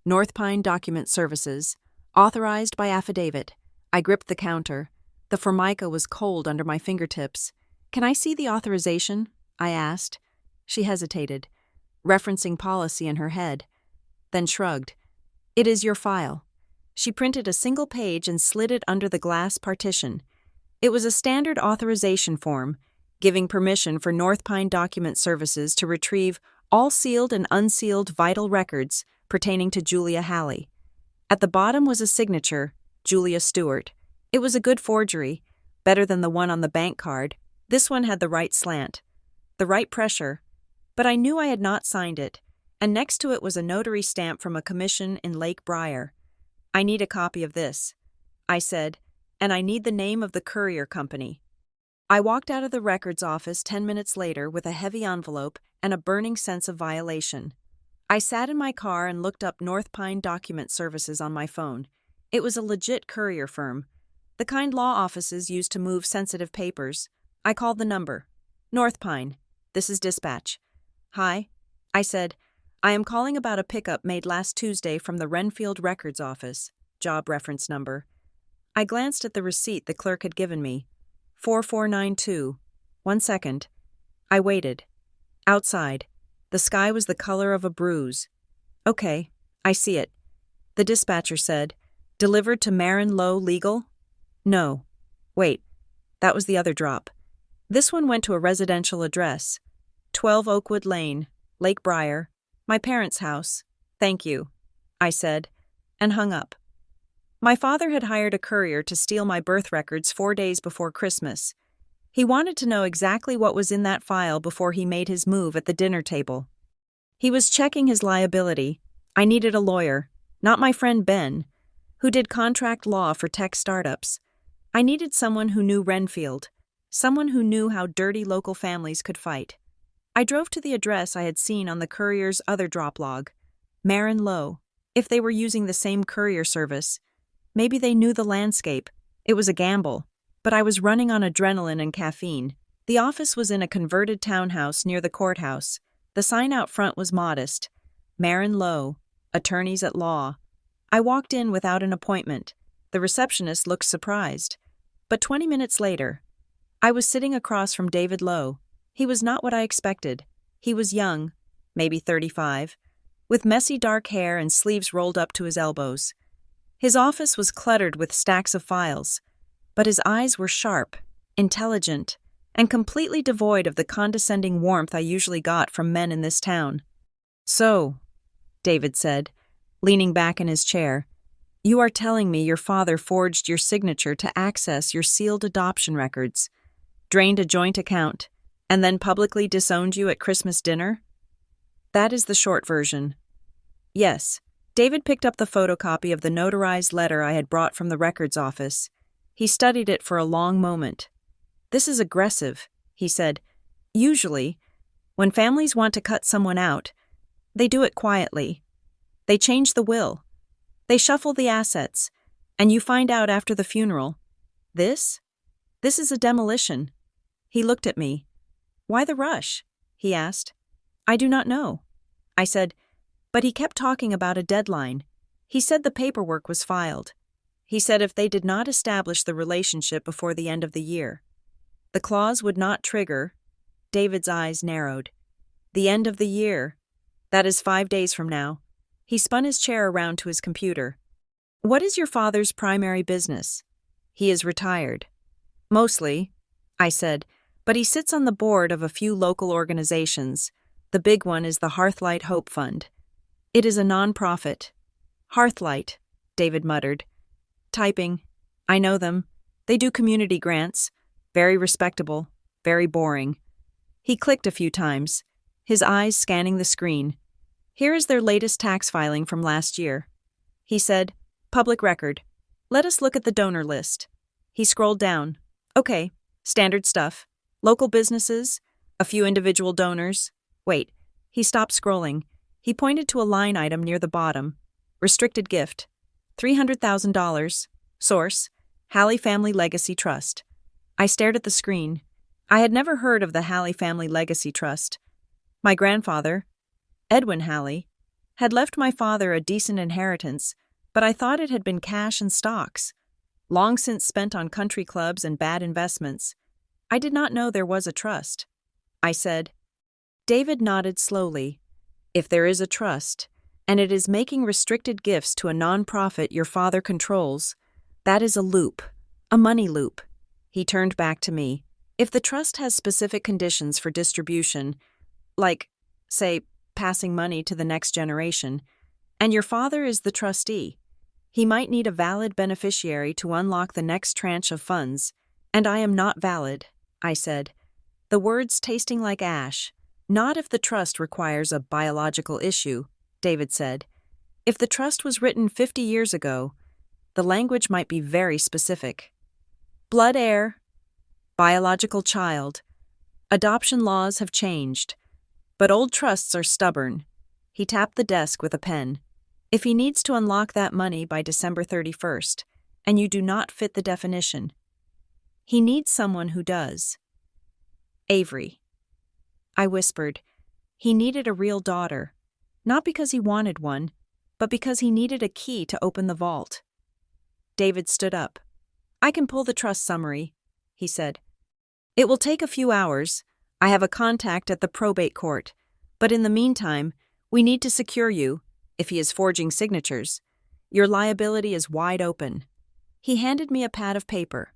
S1: North Pine Document Services. Authorized by affidavit." I gripped the counter. The formica was cold under my fingertips. "Can I see the authorization?" I asked. She hesitated, referencing policy in her head, then shrugged. "It is your file." She printed a single page and slid it under the glass partition. It was a standard authorization form, giving permission for North Pine Document Services to retrieve all sealed and unsealed vital records pertaining to Julia Halley. At the bottom was a signature, Julia Stewart. It was a good forgery, better than the one on the bank card. This one had the right slant, the right pressure, but I knew I had not signed it, and next to it was a notary stamp from a commission in Lake Briar. "I need a copy of this," I said, "and I need the name of the courier company." I walked out of the records office 10 minutes later with a heavy envelope and a burning sense of violation. I sat in my car and looked up North Pine Document Services on my phone. It was a legit courier firm, the kind law offices use to move sensitive papers. I called the number. "North Pine, this is dispatch." "Hi," I said. "I am calling about a pickup made last Tuesday from the Renfield Records office. Job reference number." I glanced at the receipt the clerk had given me. 4492. 1 second. I waited. Outside, the sky was the color of a bruise. "Okay, I see it." The dispatcher said, "Delivered to Marin Low Legal?" "No. Wait, that was the other drop. This one went to a residential address. 12 Oakwood Lane, Lake Briar, my parents' house. Thank you," I said, and hung up. My father had hired a courier to steal my birth records 4 days before Christmas. He wanted to know exactly what was in that file before he made his move at the dinner table. He was checking his liability. I needed a lawyer, not my friend Ben, who did contract law for tech startups. I needed someone who knew Renfield, someone who knew how dirty local families could fight. I drove to the address I had seen on the courier's other drop log, Marin Low. If they were using the same courier service, maybe they knew the landscape. It was a gamble, but I was running on adrenaline and caffeine. The office was in a converted townhouse near the courthouse. The sign out front was modest. Marin Low, attorneys at law. I walked in without an appointment. The receptionist looked surprised. But 20 minutes later, I was sitting across from David Lowe. He was not what I expected. He was young, maybe 35, with messy dark hair and sleeves rolled up to his elbows. His office was cluttered with stacks of files, but his eyes were sharp, intelligent, and completely devoid of the condescending warmth I usually got from men in this town. "So," David said, leaning back in his chair, "you are telling me your father forged your signature to access your sealed adoption records, drained a joint account, and then publicly disowned you at Christmas dinner?" "That is the short version." "Yes." David picked up the photocopy of the notarized letter I had brought from the records office. He studied it for a long moment. "This is aggressive," he said. "Usually, when families want to cut someone out, they do it quietly. They change the will. They shuffle the assets, and you find out after the funeral. This is a demolition." He looked at me. "Why the rush?" he asked. "I do not know," I said, but he kept talking about a deadline. He said the paperwork was filed. He said if they did not establish the relationship before the end of the year, the clause would not trigger. David's eyes narrowed. "The end of the year. That is 5 days from now." He spun his chair around to his computer. "What is your father's primary business?" "He is retired." "Mostly," I said, "but he sits on the board of a few local organizations. The big one is the Hearthlight Hope Fund. It is a non-profit." "Hearthlight," David muttered. Typing. "I know them. They do community grants. Very respectable. Very boring." He clicked a few times, his eyes scanning the screen. "Here is their latest tax filing from last year." He said, "Public record. Let us look at the donor list." He scrolled down. "Okay, standard stuff. Local businesses, a few individual donors." Wait, he stopped scrolling. He pointed to a line item near the bottom. "Restricted gift. $300,000. Source, Halley Family Legacy Trust." I stared at the screen. I had never heard of the Halley Family Legacy Trust. My grandfather, Edwin Halley, had left my father a decent inheritance, but I thought it had been cash and stocks, long since spent on country clubs and bad investments. I did not know there was a trust. I said. David nodded slowly. "If there is a trust, and it is making restricted gifts to a nonprofit your father controls, that is a loop, a money loop." He turned back to me. "If the trust has specific conditions for distribution, like, say, passing money to the next generation, and your father is the trustee, He might need a valid beneficiary to unlock the next tranche of funds, and I am not valid, I said, the words tasting like ash. Not if the trust requires a biological issue, David said. If the trust was written 50 years ago, the language might be very specific. Blood heir, biological child. Adoption laws have changed, but old trusts are stubborn. He tapped the desk with a pen. If he needs to unlock that money by December 31st, and you do not fit the definition, he needs someone who does. Avery. I whispered. He needed a real daughter, not because he wanted one, but because he needed a key to open the vault. David stood up. I can pull the trust summary, he said. It will take a few hours. I have a contact at the probate court, but in the meantime, we need to secure you, if he is forging signatures. Your liability is wide open. He handed me a pad of paper.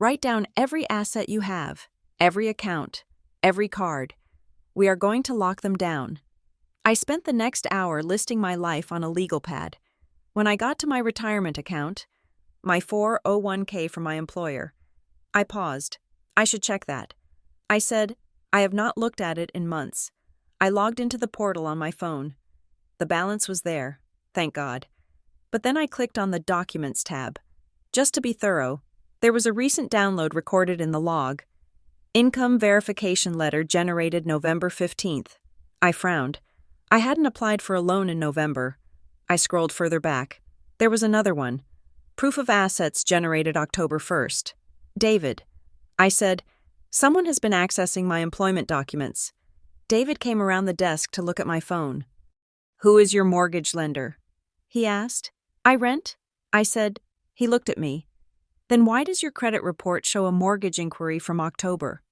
S1: Write down every asset you have, every account, every card. We are going to lock them down. I spent the next hour listing my life on a legal pad. When I got to my retirement account, my 401k from my employer, I paused. I should check that. I said, I have not looked at it in months. I logged into the portal on my phone. The balance was there, thank God. But then I clicked on the Documents tab. Just to be thorough, there was a recent download recorded in the log. Income verification letter generated November 15th. I frowned. I hadn't applied for a loan in November. I scrolled further back. There was another one. Proof of assets generated October 1st. David. I said, someone has been accessing my employment documents. David came around the desk to look at my phone. Who is your mortgage lender? He asked. I rent? I said. He looked at me. Then why does your credit report show a mortgage inquiry from October?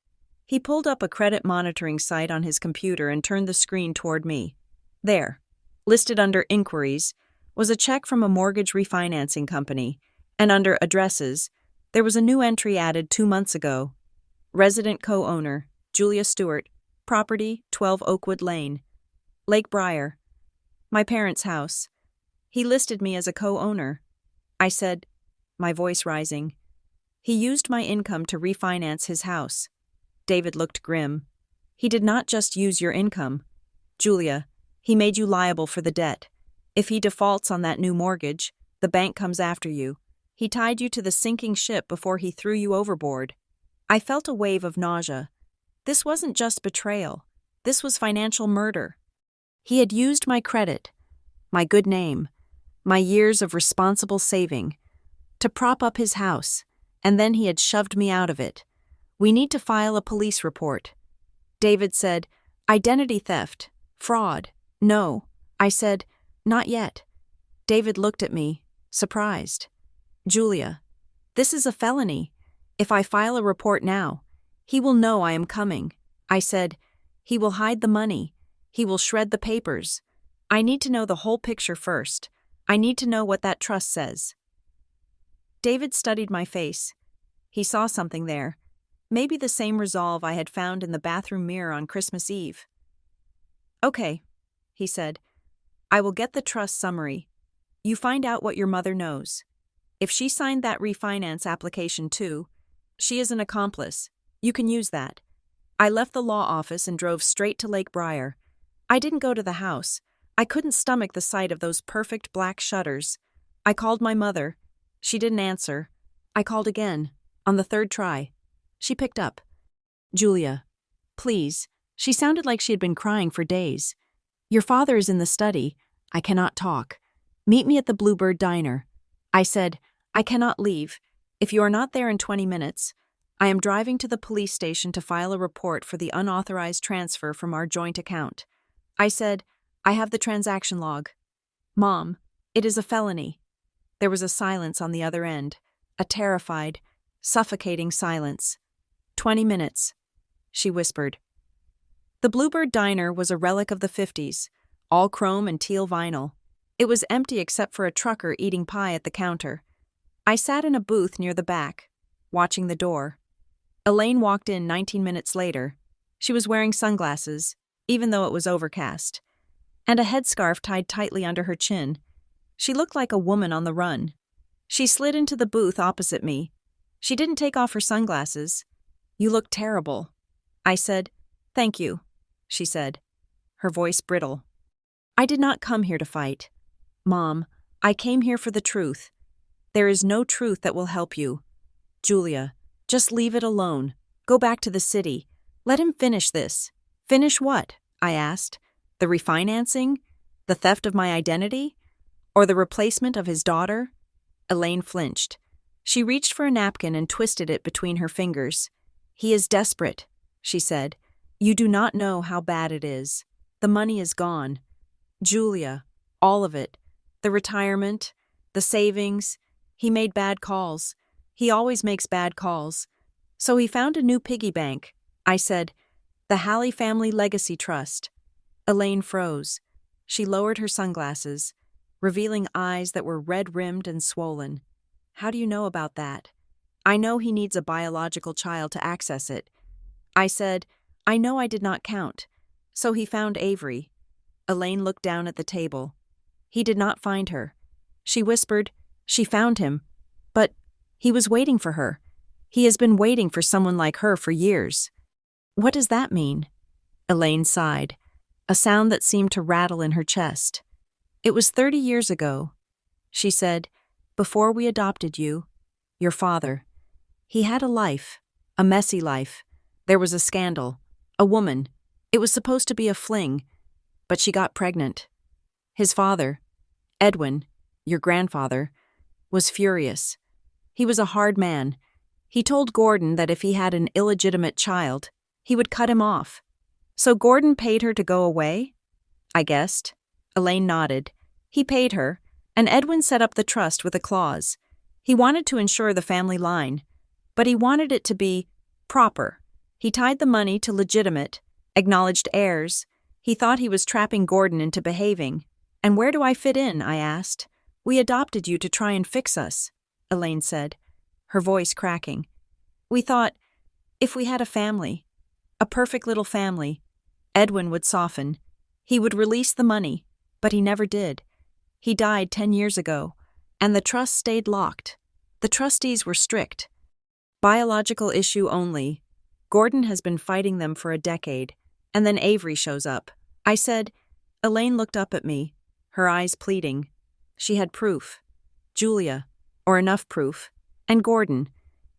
S1: He pulled up a credit monitoring site on his computer and turned the screen toward me. There, listed under Inquiries, was a check from a mortgage refinancing company, and under Addresses, there was a new entry added 2 months ago. Resident co-owner, Julia Stewart, property 12 Oakwood Lane, Lake Briar. My parents' house. He listed me as a co-owner. I said, my voice rising. He used my income to refinance his house. David looked grim. He did not just use your income. Julia, he made you liable for the debt. If he defaults on that new mortgage, the bank comes after you. He tied you to the sinking ship before he threw you overboard. I felt a wave of nausea. This wasn't just betrayal. This was financial murder. He had used my credit, my good name, my years of responsible saving, to prop up his house, and then he had shoved me out of it. We need to file a police report. David said, identity theft, fraud. No. I said, not yet. David looked at me, surprised. Julia, this is a felony. If I file a report now, he will know I am coming. I said, he will hide the money. He will shred the papers. I need to know the whole picture first. I need to know what that trust says. David studied my face. He saw something there. Maybe the same resolve I had found in the bathroom mirror on Christmas Eve. Okay, he said. I will get the trust summary. You find out what your mother knows. If she signed that refinance application too, she is an accomplice. You can use that. I left the law office and drove straight to Lake Briar. I didn't go to the house. I couldn't stomach the sight of those perfect black shutters. I called my mother. She didn't answer. I called again, on the third try. She picked up. Julia, please. She sounded like she had been crying for days. Your father is in the study. I cannot talk. Meet me at the Bluebird Diner. I said, I cannot leave. If you are not there in 20 minutes, I am driving to the police station to file a report for the unauthorized transfer from our joint account. I said, I have the transaction log. Mom, it is a felony. There was a silence on the other end, a terrified, suffocating silence. 20 minutes, she whispered. The Bluebird Diner was a relic of the 50s, all chrome and teal vinyl. It was empty except for a trucker eating pie at the counter. I sat in a booth near the back, watching the door. Elaine walked in 19 minutes later. She was wearing sunglasses, even though it was overcast, and a headscarf tied tightly under her chin. She looked like a woman on the run. She slid into the booth opposite me. She didn't take off her sunglasses. "You look terrible." I said, "Thank you," she said, her voice brittle. "I did not come here to fight. Mom, I came here for the truth. There is no truth that will help you. Julia, just leave it alone. Go back to the city. Let him finish this." "Finish what?" I asked. "The refinancing? The theft of my identity? Or the replacement of his daughter?" Elaine flinched. She reached for a napkin and twisted it between her fingers. "He is desperate," she said. "You do not know how bad it is. The money is gone. Julia, all of it. The retirement, the savings. He made bad calls. He always makes bad calls. So he found a new piggy bank." I said, "The Halley Family Legacy Trust." Elaine froze. She lowered her sunglasses, revealing eyes that were red-rimmed and swollen. "How do you know about that?" "I know he needs a biological child to access it." I said, "I know I did not count. So he found Avery." Elaine looked down at the table. "He did not find her." She whispered, "She found him. But he was waiting for her. He has been waiting for someone like her for years." "What does that mean?" Elaine sighed, a sound that seemed to rattle in her chest. "It was 30 years ago," she said, "before we adopted you. Your father. He had a life, a messy life. There was a scandal, a woman. It was supposed to be a fling, but she got pregnant. His father, Edwin, your grandfather, was furious. He was a hard man. He told Gordon that if he had an illegitimate child, he would cut him off. So Gordon paid her to go away?" I guessed. Elaine nodded. "He paid her, and Edwin set up the trust with a clause. He wanted to ensure the family line, but he wanted it to be proper. He tied the money to legitimate, acknowledged heirs. He thought he was trapping Gordon into behaving. And where do I fit in?" I asked. "We adopted you to try and fix us," Elaine said, her voice cracking. "We thought, if we had a family, a perfect little family, Edwin would soften. He would release the money, but he never did. He died 10 years ago, and the trust stayed locked. The trustees were strict. Biological issue only. Gordon has been fighting them for a decade, and then Avery shows up." I said. Elaine looked up at me, her eyes pleading. She had proof. Julia, or enough proof, and Gordon.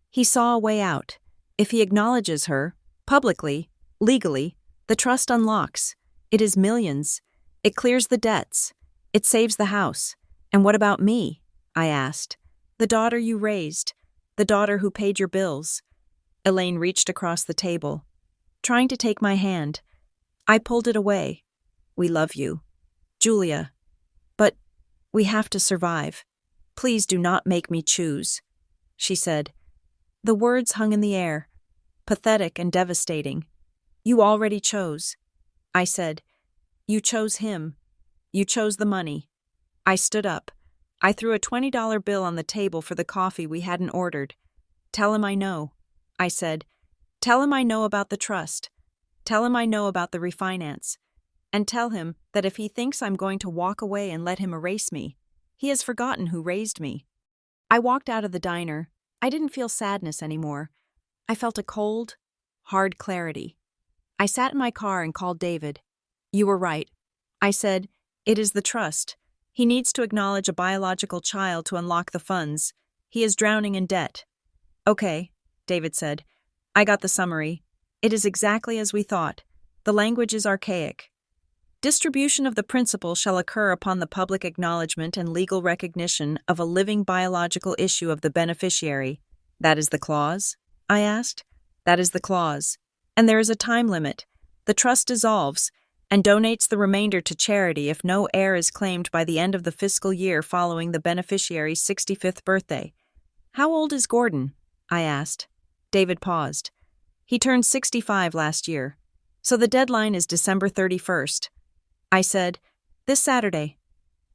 S1: He saw a way out. If he acknowledges her, publicly, legally, the trust unlocks. It is millions. It clears the debts. It saves the house. "And what about me?" I asked. "The daughter you raised. The daughter who paid your bills." Elaine reached across the table, trying to take my hand. I pulled it away. "We love you, Julia. But we have to survive. Please do not make me choose," she said. The words hung in the air, pathetic and devastating. "You already chose." I said. "You chose him. You chose the money." I stood up. I threw a $20 bill on the table for the coffee we hadn't ordered. "Tell him I know," I said. "Tell him I know about the trust. Tell him I know about the refinance. And tell him that if he thinks I'm going to walk away and let him erase me, he has forgotten who raised me." I walked out of the diner. I didn't feel sadness anymore. I felt a cold, hard clarity. I sat in my car and called David. "You were right," I said. "It is the trust. He needs to acknowledge a biological child to unlock the funds. He is drowning in debt." "Okay," David said. "I got the summary. It is exactly as we thought. The language is archaic. Distribution of the principal shall occur upon the public acknowledgement and legal recognition of a living biological issue of the beneficiary." "That is the clause?" I asked. "That is the clause. And there is a time limit. The trust dissolves and donates the remainder to charity if no heir is claimed by the end of the fiscal year following the beneficiary's 65th birthday." "How old is Gordon?" I asked. David paused. "He turned 65 last year, so the deadline is December 31st. I said, "This Saturday."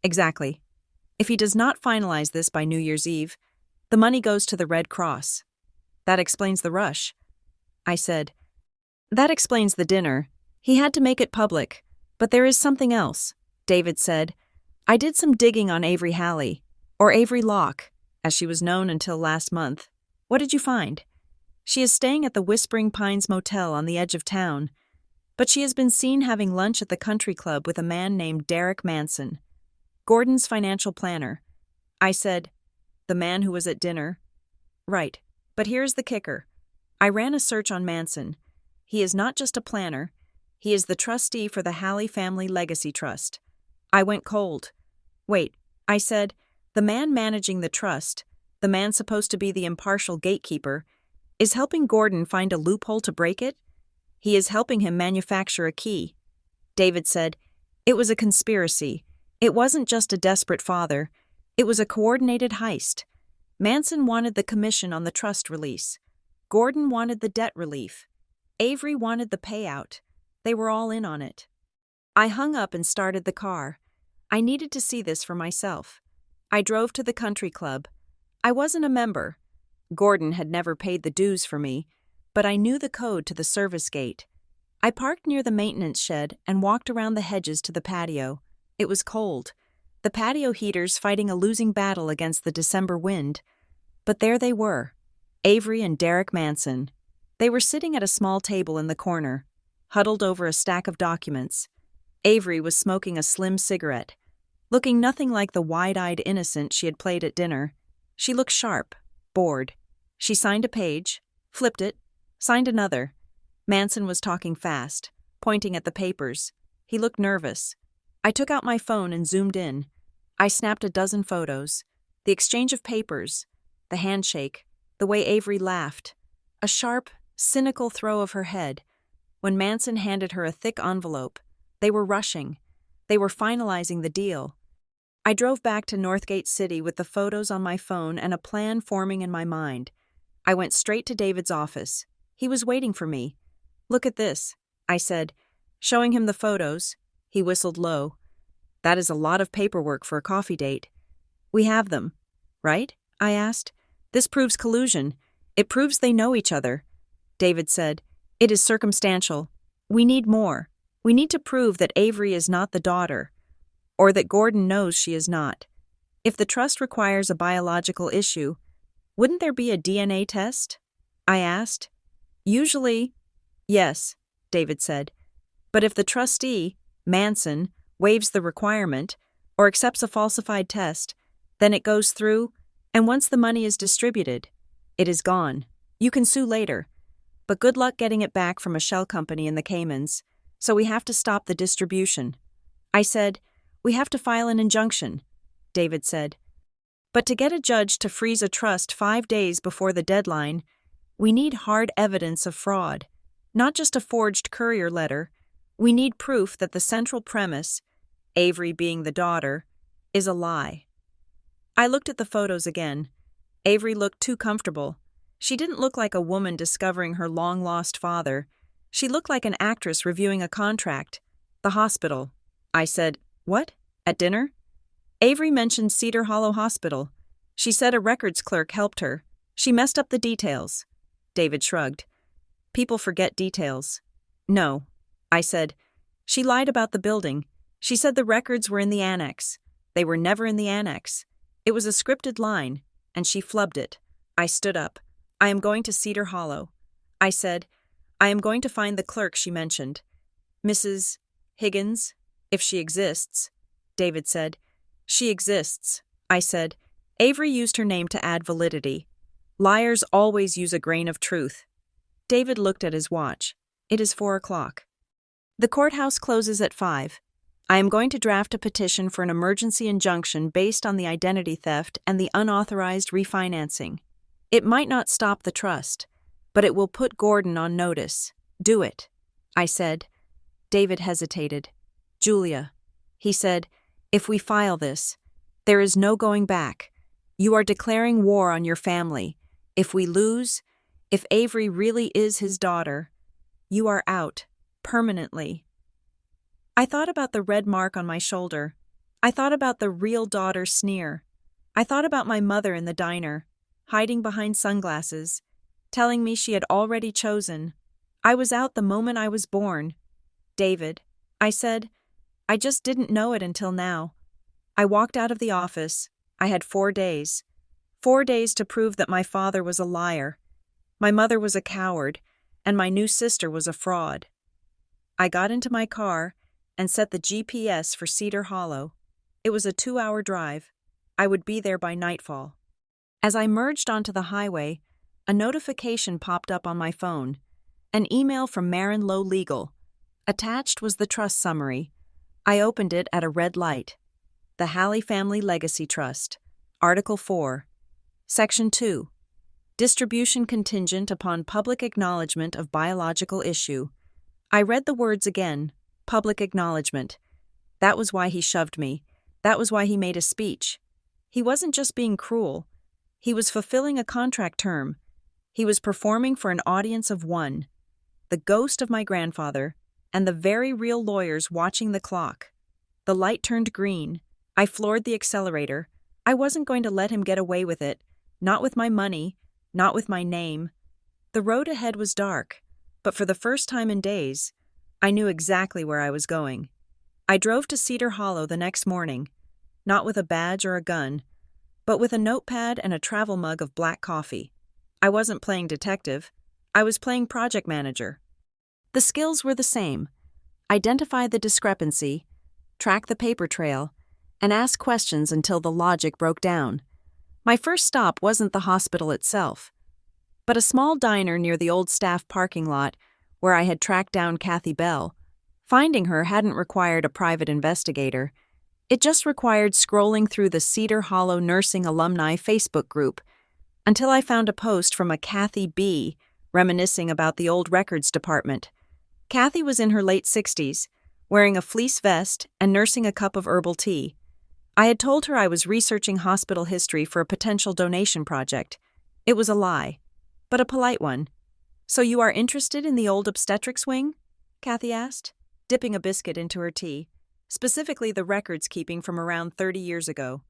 S1: "Exactly. If he does not finalize this by New Year's Eve, the money goes to the Red Cross." "That explains the rush." I said, "That explains the dinner. He had to make it public. But there is something else," David said. I did some digging on Avery Halley, or Avery Locke, as she was known until last month. What did you find? She is staying at the Whispering Pines Motel on the edge of town, but she has been seen having lunch at the country club with a man named Derek Manson, Gordon's financial planner. I said, the man who was at dinner? Right, but here's the kicker. I ran a search on Manson. He is not just a planner, he is the trustee for the Halley Family Legacy Trust. I went cold. Wait, I said, the man managing the trust, the man supposed to be the impartial gatekeeper, is helping Gordon find a loophole to break it? He is helping him manufacture a key. David said, it was a conspiracy. It wasn't just a desperate father. It was a coordinated heist. Manson wanted the commission on the trust release. Gordon wanted the debt relief. Avery wanted the payout. They were all in on it. I hung up and started the car. I needed to see this for myself. I drove to the country club. I wasn't a member. Gordon had never paid the dues for me, but I knew the code to the service gate. I parked near the maintenance shed and walked around the hedges to the patio. It was cold, the patio heaters fighting a losing battle against the December wind. But there they were, Avery and Derek Manson. They were sitting at a small table in the corner, huddled over a stack of documents. Avery was smoking a slim cigarette, looking nothing like the wide-eyed innocent she had played at dinner. She looked sharp, bored. She signed a page, flipped it, signed another. Manson was talking fast, pointing at the papers. He looked nervous. I took out my phone and zoomed in. I snapped a dozen photos. The exchange of papers, the handshake, the way Avery laughed, a sharp, cynical throw of her head. When Manson handed her a thick envelope, they were rushing. They were finalizing the deal. I drove back to Northgate City with the photos on my phone and a plan forming in my mind. I went straight to David's office. He was waiting for me. Look at this, I said, showing him the photos. He whistled low. That is a lot of paperwork for a coffee date. We have them, right? I asked. This proves collusion. It proves they know each other. David said, it is circumstantial. We need more. We need to prove that Avery is not the daughter, or that Gordon knows she is not. If the trust requires a biological issue, wouldn't there be a DNA test? I asked. Usually, yes, David said. But if the trustee, Manson, waives the requirement or accepts a falsified test, then it goes through, and once the money is distributed, it is gone. You can sue later, but good luck getting it back from a shell company in the Caymans, so we have to stop the distribution. I said, we have to file an injunction, David said. But to get a judge to freeze a trust 5 days before the deadline, we need hard evidence of fraud, not just a forged courier letter. We need proof that the central premise, Avery being the daughter, is a lie. I looked at the photos again. Avery looked too comfortable. She didn't look like a woman discovering her long-lost father. She looked like an actress reviewing a contract. The hospital. I said, what? At dinner? Avery mentioned Cedar Hollow Hospital. She said a records clerk helped her. She messed up the details. David shrugged. People forget details. No, I said. She lied about the building. She said the records were in the annex. They were never in the annex. It was a scripted line, and she flubbed it. I stood up. I am going to Cedar Hollow. I said, I am going to find the clerk she mentioned. Mrs. Higgins, if she exists. David said, she exists. I said, Avery used her name to add validity. Liars always use a grain of truth. David looked at his watch. It is 4 o'clock. The courthouse closes at 5. I am going to draft a petition for an emergency injunction based on the identity theft and the unauthorized refinancing. It might not stop the trust, but it will put Gordon on notice. Do it, I said. David hesitated. Julia, he said, if we file this, there is no going back. You are declaring war on your family. If we lose, if Avery really is his daughter, you are out, permanently. I thought about the red mark on my shoulder. I thought about the real daughter sneer. I thought about my mother in the diner, hiding behind sunglasses, telling me she had already chosen. I was out the moment I was born. David, I said, I just didn't know it until now. I walked out of the office. I had 4 days. 4 days to prove that my father was a liar, my mother was a coward, and my new sister was a fraud. I got into my car and set the GPS for Cedar Hollow. It was a 2-hour drive. I would be there by nightfall. As I merged onto the highway, a notification popped up on my phone. An email from Marin Low Legal. Attached was the trust summary. I opened it at a red light. The Halley Family Legacy Trust. Article 4. Section 2. Distribution contingent upon public acknowledgement of biological issue. I read the words again. Public acknowledgement. That was why he shoved me. That was why he made a speech. He wasn't just being cruel. He was fulfilling a contract term. He was performing for an audience of one. The ghost of my grandfather, and the very real lawyers watching the clock. The light turned green. I floored the accelerator. I wasn't going to let him get away with it. Not with my money. Not with my name. The road ahead was dark, but for the first time in days, I knew exactly where I was going. I drove to Cedar Hollow the next morning, not with a badge or a gun, but with a notepad and a travel mug of black coffee. I wasn't playing detective. I was playing project manager. The skills were the same. Identify the discrepancy, track the paper trail, and ask questions until the logic broke down. My first stop wasn't the hospital itself, but a small diner near the old staff parking lot where I had tracked down Kathy Bell. Finding her hadn't required a private investigator. It just required scrolling through the Cedar Hollow Nursing Alumni Facebook group until I found a post from a Kathy B. reminiscing about the old records department. Kathy was in her late 60s, wearing a fleece vest and nursing a cup of herbal tea. I had told her I was researching hospital history for a potential donation project. It was a lie, but a polite one. "So you are interested in the old obstetrics wing?" Kathy asked, dipping a biscuit into her tea, specifically the records keeping from around 30 years ago.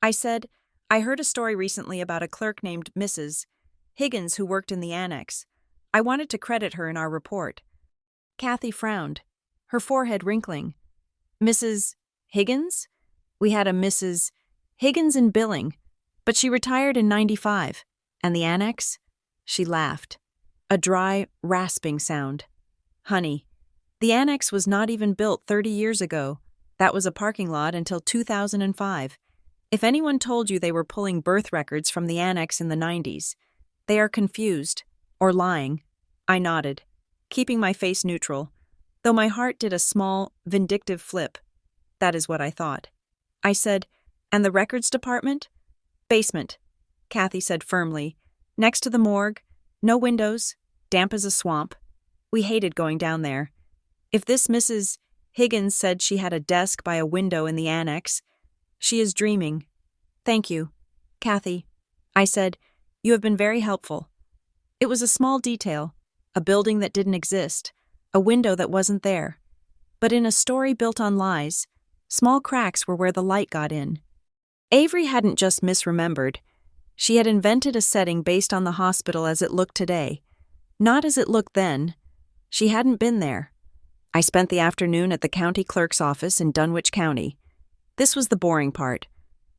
S1: I said, "I heard a story recently about a clerk named Mrs. Higgins who worked in the annex. I wanted to credit her in our report." Kathy frowned, her forehead wrinkling. "Mrs. Higgins? We had a Mrs. Higgins in billing, but she retired in 95. And the annex?" She laughed. A dry, rasping sound. "Honey, the annex was not even built 30 years ago. That was a parking lot until 2005. If anyone told you they were pulling birth records from the annex in the 90s, they are confused, or lying." I nodded, keeping my face neutral, though my heart did a small, vindictive flip. That is what I thought. I said, "And the records department?" "Basement," Kathy said firmly. "Next to the morgue. No windows. Damp as a swamp. We hated going down there. If this Mrs. Higgins said she had a desk by a window in the annex, she is dreaming." "Thank you, Kathy," I said. "You have been very helpful." It was a small detail, a building that didn't exist, a window that wasn't there. But in a story built on lies, small cracks were where the light got in. Avery hadn't just misremembered. She had invented a setting based on the hospital as it looked today, not as it looked then. She hadn't been there. I spent the afternoon at the county clerk's office in Dunwich County. This was the boring part,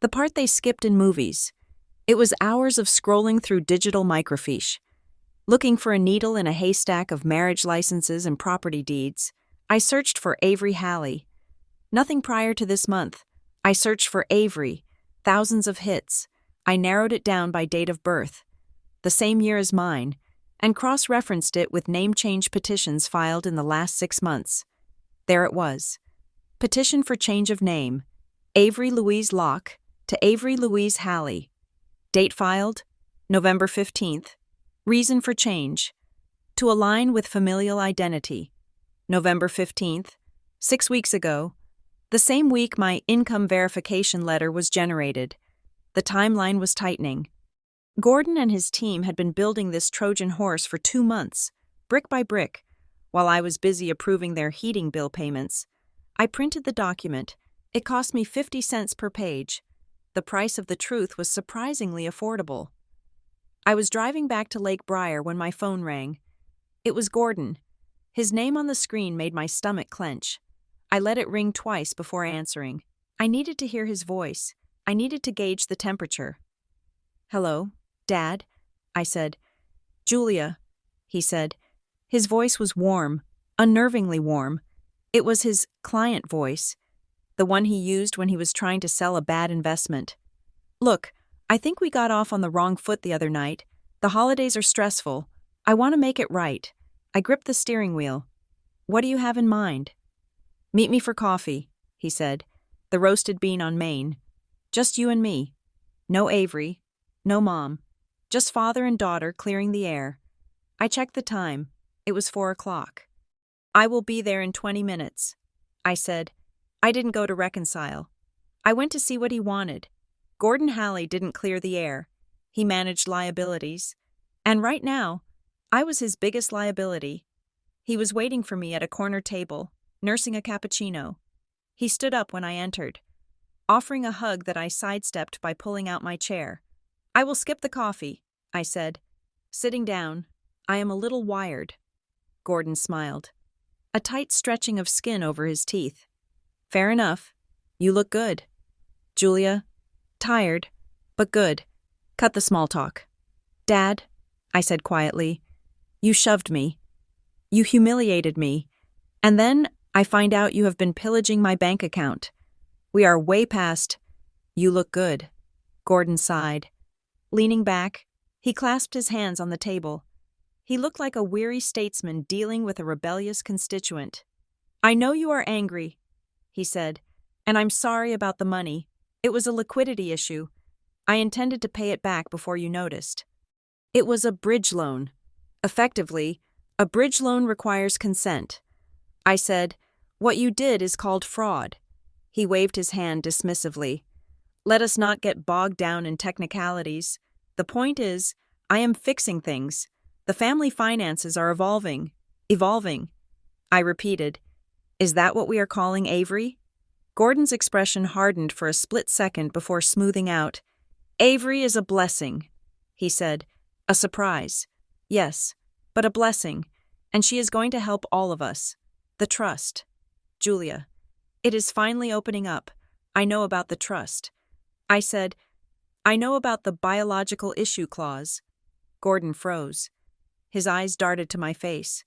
S1: the part they skipped in movies. It was hours of scrolling through digital microfiche. Looking for a needle in a haystack of marriage licenses and property deeds, I searched for Avery Halley. Nothing prior to this month. I searched for Avery, thousands of hits. I narrowed it down by date of birth, the same year as mine, and cross-referenced it with name change petitions filed in the last 6 months. There it was. Petition for change of name, Avery Louise Locke to Avery Louise Halley. Date filed, November 15th. Reason for change, to align with familial identity. November 15th, 6 weeks ago. The same week my income verification letter was generated. The timeline was tightening. Gordon and his team had been building this Trojan horse for 2 months, brick by brick, while I was busy approving their heating bill payments. I printed the document. It cost me 50 cents per page. The price of the truth was surprisingly affordable. I was driving back to Lake Briar when my phone rang. It was Gordon. His name on the screen made my stomach clench. I let it ring twice before answering. I needed to hear his voice. I needed to gauge the temperature. "Hello, Dad," I said. "Julia," he said. His voice was warm, unnervingly warm. It was his client voice, the one he used when he was trying to sell a bad investment. "Look, I think we got off on the wrong foot the other night. The holidays are stressful. I want to make it right." I gripped the steering wheel. "What do you have in mind?" "Meet me for coffee," he said. "The roasted bean on Main. Just you and me. No Avery, no Mom. Just father and daughter clearing the air." I checked the time. It was 4 o'clock. "I will be there in 20 minutes, I said. I didn't go to reconcile. I went to see what he wanted. Gordon Halley didn't clear the air. He managed liabilities. And right now, I was his biggest liability. He was waiting for me at a corner table, nursing a cappuccino. He stood up when I entered, offering a hug that I sidestepped by pulling out my chair. "I will skip the coffee," I said. Sitting down, "I am a little wired." Gordon smiled, a tight stretching of skin over his teeth. "Fair enough. You look good." "Julia, tired, but good. Cut the small talk." "Dad," I said quietly, "you shoved me. You humiliated me. And then I find out you have been pillaging my bank account. We are way past—" "You look good." Gordon sighed. Leaning back, he clasped his hands on the table. He looked like a weary statesman dealing with a rebellious constituent. "I know you are angry," he said, "and I'm sorry about the money. It was a liquidity issue. I intended to pay it back before you noticed. It was a bridge loan. Effectively, a bridge loan requires consent." I said, "What you did is called fraud." He waved his hand dismissively. "Let us not get bogged down in technicalities. The point is, I am fixing things. The family finances are evolving. Evolving." I repeated, "Is that what we are calling Avery?" Gordon's expression hardened for a split second before smoothing out. "Avery is a blessing," he said. "A surprise. Yes, but a blessing. And she is going to help all of us. The trust. Julia. It is finally opening up. I know about the trust." I said, "I know about the biological issue clause." Gordon froze. His eyes darted to my face,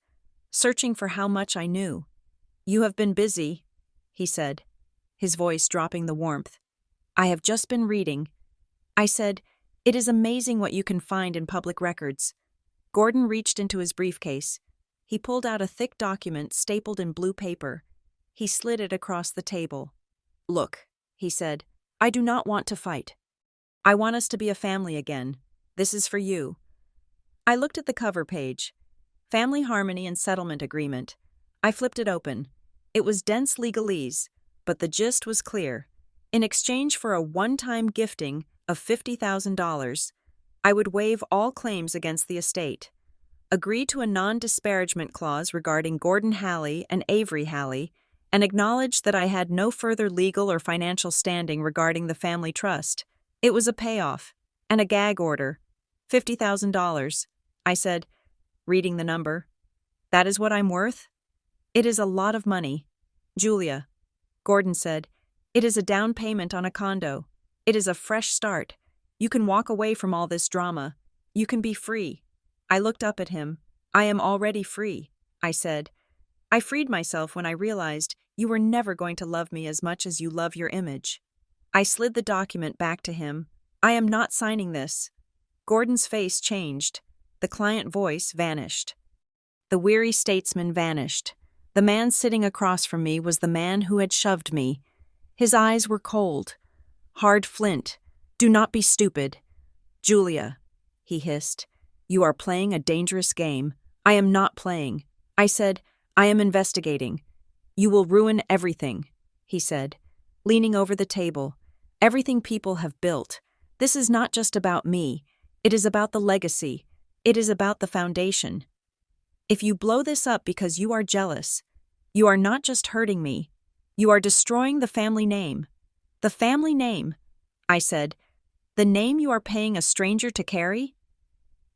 S1: searching for how much I knew. "You have been busy," he said, his voice dropping the warmth. "I have just been reading." I said, "It is amazing what you can find in public records." Gordon reached into his briefcase. He pulled out a thick document stapled in blue paper. He slid it across the table. "Look," he said, "I do not want to fight. I want us to be a family again. This is for you." I looked at the cover page. Family Harmony and Settlement Agreement. I flipped it open. It was dense legalese, but the gist was clear. In exchange for a one-time gifting of $50,000, I would waive all claims against the estate, agree to a non-disparagement clause regarding Gordon Halley and Avery Halley, and acknowledge that I had no further legal or financial standing regarding the family trust. It was a payoff, and a gag order. $50,000. I said, reading the number. "That is what I'm worth?" "It is a lot of money." "Julia," Gordon said, "it is a down payment on a condo. It is a fresh start. You can walk away from all this drama. You can be free." I looked up at him. "I am already free," I said. "I freed myself when I realized you were never going to love me as much as you love your image." I slid the document back to him. "I am not signing this." Gordon's face changed. The client voice vanished. The weary statesman vanished. The man sitting across from me was the man who had shoved me. His eyes were cold. Hard flint. "Do not be stupid." "Julia," he hissed, "you are playing a dangerous game." "I am not playing." I said, "I am investigating." "You will ruin everything," he said, leaning over the table. "Everything people have built. This is not just about me. It is about the legacy. It is about the foundation. If you blow this up because you are jealous, you are not just hurting me. You are destroying the family name." "The family name," I said. "The name you are paying a stranger to carry?"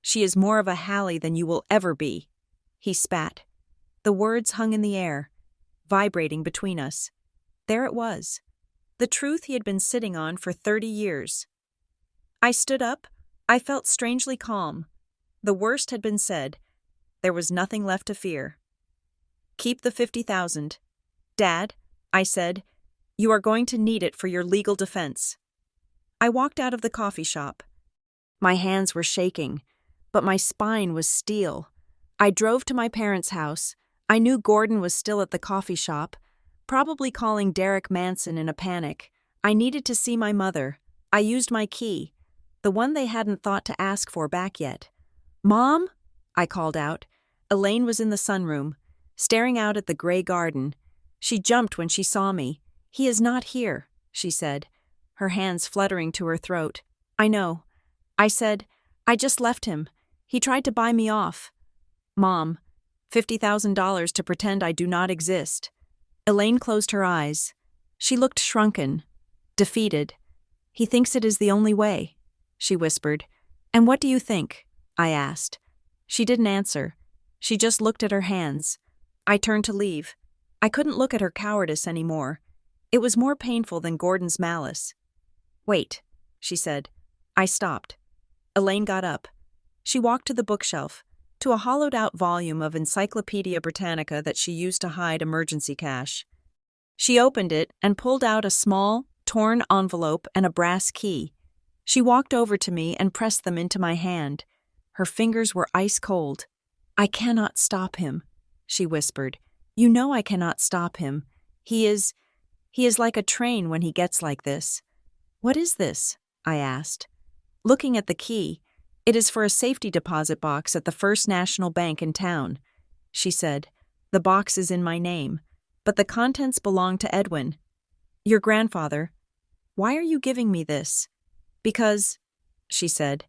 S1: "She is more of a Halley than you will ever be." He spat. The words hung in the air, vibrating between us. There it was. the truth he had been sitting on for 30 years. I stood up. I felt strangely calm. The worst had been said. There was nothing left to fear. "Keep the 50,000. Dad," I said, "you are going to need it for your legal defense." I walked out of the coffee shop. My hands were shaking, but my spine was steel. I drove to my parents' house. I knew Gordon was still at the coffee shop, probably calling Derek Manson in a panic. I needed to see my mother. I used my key, the one they hadn't thought to ask for back yet. "Mom?" I called out. Elaine was in the sunroom, staring out at the gray garden. She jumped when she saw me. "He is not here," she said, her hands fluttering to her throat. "I know." I said, "I just left him. He tried to buy me off." "Mom, $50,000 to pretend I do not exist." Elaine closed her eyes. She looked shrunken, defeated. "He thinks it is the only way," she whispered. "And what do you think?" I asked. She didn't answer. She just looked at her hands. I turned to leave. I couldn't look at her cowardice anymore. It was more painful than Gordon's malice. "Wait," she said. I stopped. Elaine got up. She walked to the bookshelf, to a hollowed-out volume of Encyclopedia Britannica that she used to hide emergency cash. She opened it and pulled out a small, torn envelope and a brass key. She walked over to me and pressed them into my hand. Her fingers were ice cold. "I cannot stop him," she whispered. "You know I cannot stop him. He is like a train when he gets like this." "What is this?" I asked. Looking at the key, "It is for a safety deposit box at the First National Bank in town," she said. "The box is in my name, but the contents belong to Edwin. Your grandfather. Why are you giving me this?" "Because," she said,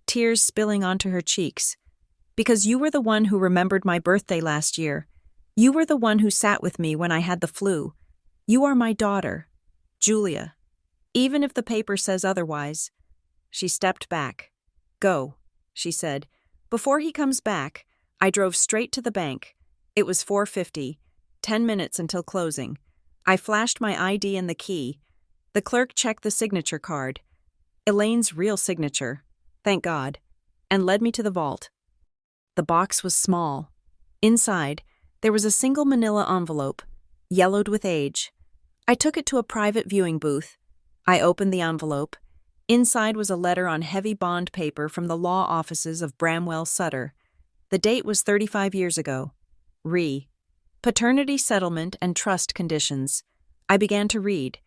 S1: tears spilling onto her cheeks, "because you were the one who remembered my birthday last year. You were the one who sat with me when I had the flu. You are my daughter, Julia. Even if the paper says otherwise." She stepped back. "Go," she said. "Before he comes back." I drove straight to the bank. It was 4:50, 10 minutes until closing. I flashed my ID and the key. The clerk checked the signature card. Elaine's real signature, thank God, and led me to the vault. The box was small. Inside, there was a single manila envelope, yellowed with age. I took it to a private viewing booth. I opened the envelope. Inside was a letter on heavy bond paper from the law offices of Bramwell Sutter. The date was 35 years ago. Paternity settlement and trust conditions. I began to read.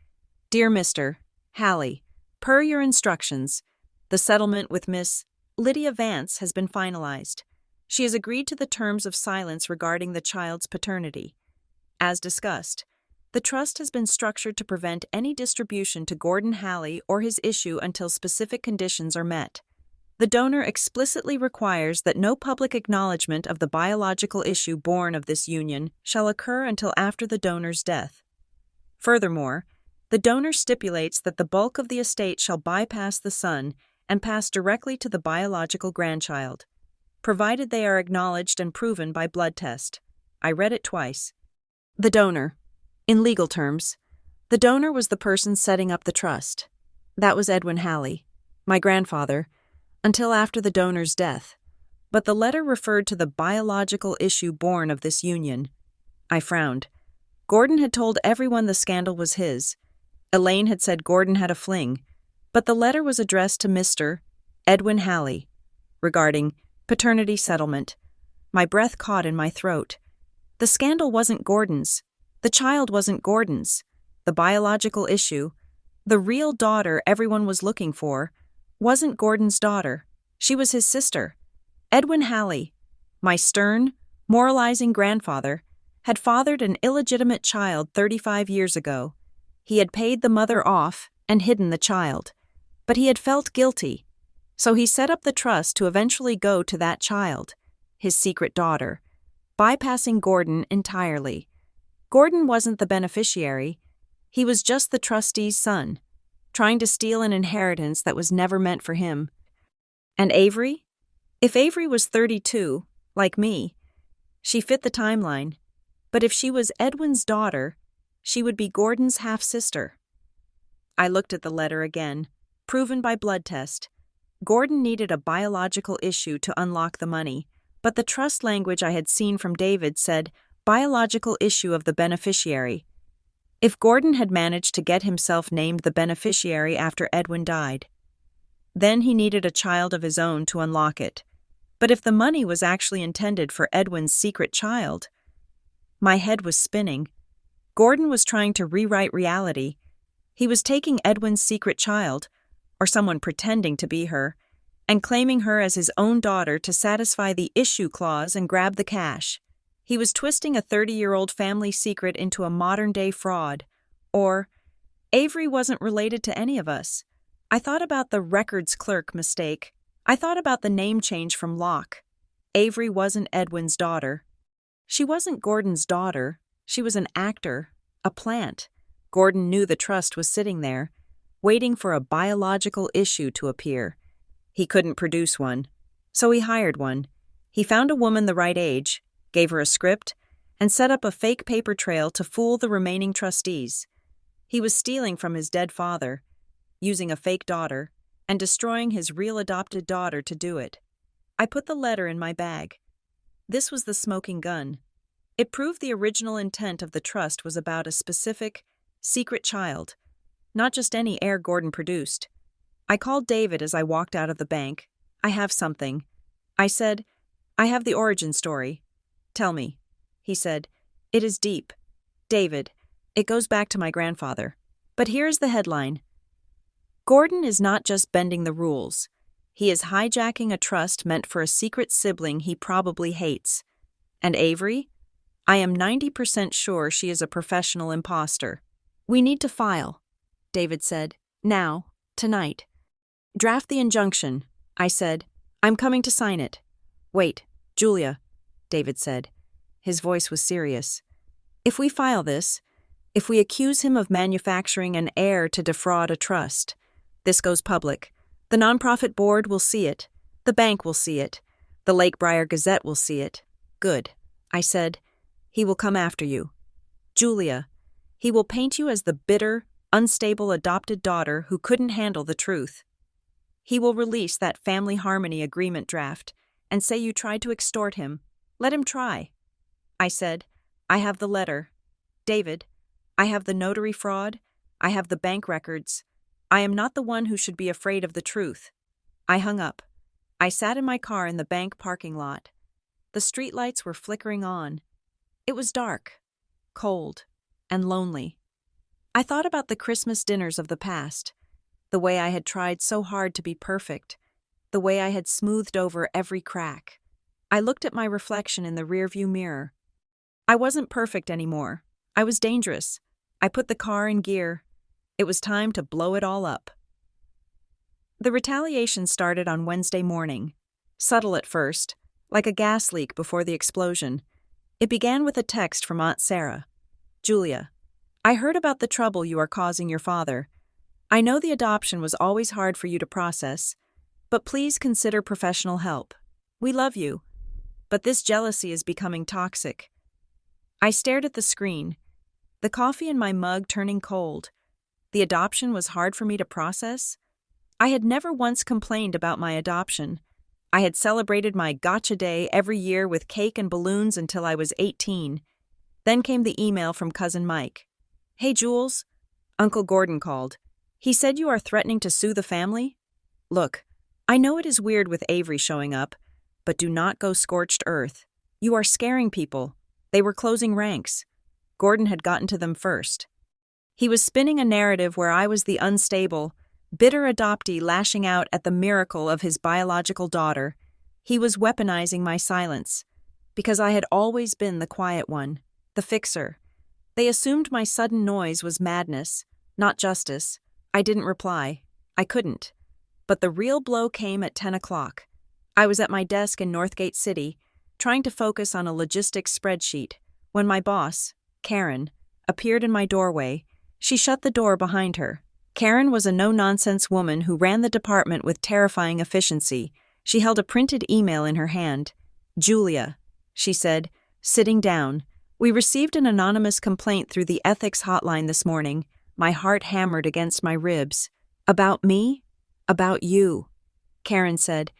S1: "Dear Mr. Hallie, per your instructions, the settlement with Miss Lydia Vance has been finalized. She has agreed to the terms of silence regarding the child's paternity. As discussed, the trust has been structured to prevent any distribution to Gordon Hallie or his issue until specific conditions are met. The donor explicitly requires that no public acknowledgement of the biological issue born of this union shall occur until after the donor's death. Furthermore, the donor stipulates that the bulk of the estate shall bypass the son and pass directly to the biological grandchild, provided they are acknowledged and proven by blood test." I read it twice. The donor. In legal terms, the donor was the person setting up the trust. That was Edwin Hallie, my grandfather, until after the donor's death. But the letter referred to the biological issue born of this union. I frowned. Gordon had told everyone the scandal was his. Elaine had said Gordon had a fling, but the letter was addressed to Mr. Edwin Hallie, regarding paternity settlement. My breath caught in my throat. The scandal wasn't Gordon's. The child wasn't Gordon's. The biological issue, the real daughter everyone was looking for, wasn't Gordon's daughter. She was his sister. Edwin Hallie, my stern, moralizing grandfather, had fathered an illegitimate child 35 years ago. He had paid the mother off and hidden the child. But he had felt guilty, so he set up the trust to eventually go to that child, his secret daughter, bypassing Gordon entirely. Gordon wasn't the beneficiary. He was just the trustee's son, trying to steal an inheritance that was never meant for him. And Avery? If Avery was 32, like me, she fit the timeline. But if she was Edwin's daughter, she would be Gordon's half-sister. I looked at the letter again. Proven by blood test. Gordon needed a biological issue to unlock the money, but the trust language I had seen from David said, biological issue of the beneficiary. If Gordon had managed to get himself named the beneficiary after Edwin died, then he needed a child of his own to unlock it. But if the money was actually intended for Edwin's secret child, my head was spinning. Gordon was trying to rewrite reality. He was taking Edwin's secret child, or someone pretending to be her, and claiming her as his own daughter to satisfy the issue clause and grab the cash. He was twisting a 30-year-old family secret into a modern-day fraud. Or, Avery wasn't related to any of us. I thought about the records clerk mistake. I thought about the name change from Locke. Avery wasn't Edwin's daughter. She wasn't Gordon's daughter. She was an actor, a plant. Gordon knew the trust was sitting there, waiting for a biological issue to appear. He couldn't produce one, so he hired one. He found a woman the right age, gave her a script, and set up a fake paper trail to fool the remaining trustees. He was stealing from his dead father, using a fake daughter, and destroying his real adopted daughter to do it. I put the letter in my bag. This was the smoking gun. It proved the original intent of the trust was about a specific, secret child, not just any heir Gordon produced. I called David as I walked out of the bank. I have something. I said, I have the origin story. Tell me. He said, it is deep. David, it goes back to my grandfather. But here's the headline. Gordon is not just bending the rules. He is hijacking a trust meant for a secret sibling he probably hates. And Avery? I am 90% sure she is a professional imposter. We need to file, David said. Now, tonight. Draft the injunction, I said. I'm coming to sign it. Wait, Julia, David said. His voice was serious. If we file this, if we accuse him of manufacturing an heir to defraud a trust, this goes public. The nonprofit board will see it. The bank will see it. The Lakebriar Gazette will see it. Good, I said. He will come after you. Julia, he will paint you as the bitter, unstable adopted daughter who couldn't handle the truth. He will release that family harmony agreement draft and say you tried to extort him. Let him try. I said, I have the letter. David, I have the notary fraud. I have the bank records. I am not the one who should be afraid of the truth. I hung up. I sat in my car in the bank parking lot. The streetlights were flickering on. It was dark, cold, and lonely. I thought about the Christmas dinners of the past, the way I had tried so hard to be perfect, the way I had smoothed over every crack. I looked at my reflection in the rearview mirror. I wasn't perfect anymore. I was dangerous. I put the car in gear. It was time to blow it all up. The retaliation started on Wednesday morning. Subtle at first, like a gas leak before the explosion. It began with a text from Aunt Sarah. Julia, I heard about the trouble you are causing your father. I know the adoption was always hard for you to process, but please consider professional help. We love you, but this jealousy is becoming toxic. I stared at the screen, the coffee in my mug turning cold. The adoption was hard for me to process. I had never once complained about my adoption. I had celebrated my gotcha day every year with cake and balloons until I was 18. Then came the email from Cousin Mike. Hey, Jules. Uncle Gordon called. He said you are threatening to sue the family? Look, I know it is weird with Avery showing up, but do not go scorched earth. You are scaring people. They were closing ranks. Gordon had gotten to them first. He was spinning a narrative where I was the unstable, bitter adoptee lashing out at the miracle of his biological daughter. He was weaponizing my silence, because I had always been the quiet one, the fixer. They assumed my sudden noise was madness, not justice. I didn't reply. I couldn't. But the real blow came at 10 o'clock. I was at my desk in Northgate City, trying to focus on a logistics spreadsheet, when my boss, Karen, appeared in my doorway. She shut the door behind her. Karen was a no-nonsense woman who ran the department with terrifying efficiency. She held a printed email in her hand. Julia, she said, sitting down. We received an anonymous complaint through the ethics hotline this morning. My heart hammered against my ribs. About me? About you. Karen said,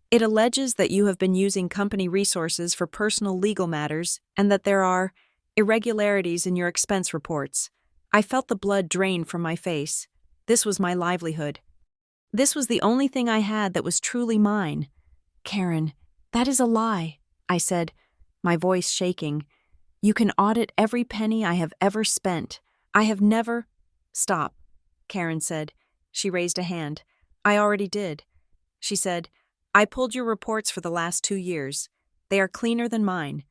S1: "It alleges that you have been using company resources for personal legal matters and that there are irregularities in your expense reports." I felt the blood drain from my face. This was my livelihood. This was the only thing I had that was truly mine. "Karen, that is a lie," I said, my voice shaking. "You can audit every penny I have ever spent. I have never—" "Stop," Karen said. She raised a hand. "I already did." She said, "I pulled your reports for the last 2 years. They are cleaner than mine.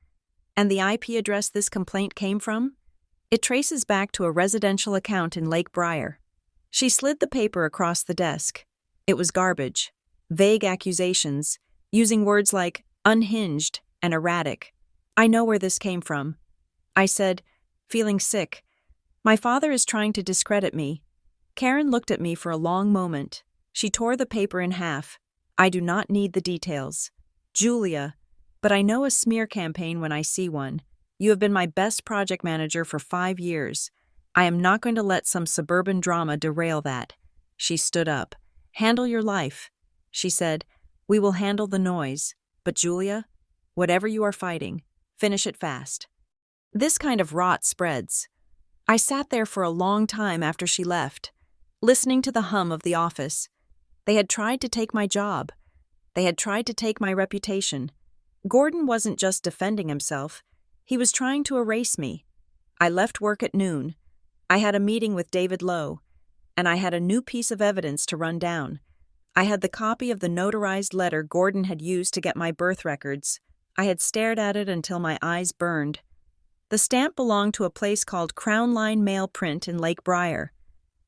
S1: And the IP address this complaint came from? It traces back to a residential account in Lake Briar." She slid the paper across the desk. It was garbage. Vague accusations, using words like unhinged and erratic. "I know where this came from," I said, feeling sick. "My father is trying to discredit me." Karen looked at me for a long moment. She tore the paper in half. "I do not need the details. Julia, but I know a smear campaign when I see one. You have been my best project manager for 5 years. I am not going to let some suburban drama derail that." She stood up. "Handle your life," she said. "We will handle the noise. But Julia, whatever you are fighting, finish it fast." This kind of rot spreads. I sat there for a long time after she left, listening to the hum of the office. They had tried to take my job. They had tried to take my reputation. Gordon wasn't just defending himself. He was trying to erase me. I left work at noon. I had a meeting with David Lowe, and I had a new piece of evidence to run down. I had the copy of the notarized letter Gordon had used to get my birth records. I had stared at it until my eyes burned. The stamp belonged to a place called Crown Line Mail Print in Lake Briar.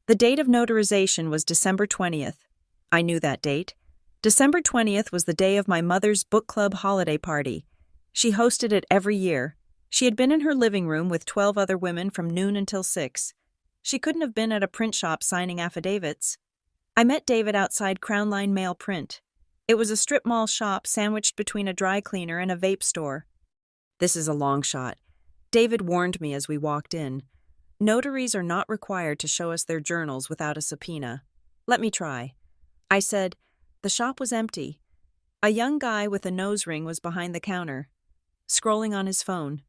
S1: The date of notarization was December 20th. I knew that date. December 20th was the day of my mother's book club holiday party. She hosted it every year. She had been in her living room with 12 other women from noon until 6. She couldn't have been at a print shop signing affidavits. I met David outside Crown Line Mail Print. It was a strip mall shop sandwiched between a dry cleaner and a vape store. "This is a long shot," David warned me as we walked in. "Notaries are not required to show us their journals without a subpoena. Let me try." I said. The shop was empty. A young guy with a nose ring was behind the counter, scrolling on his phone.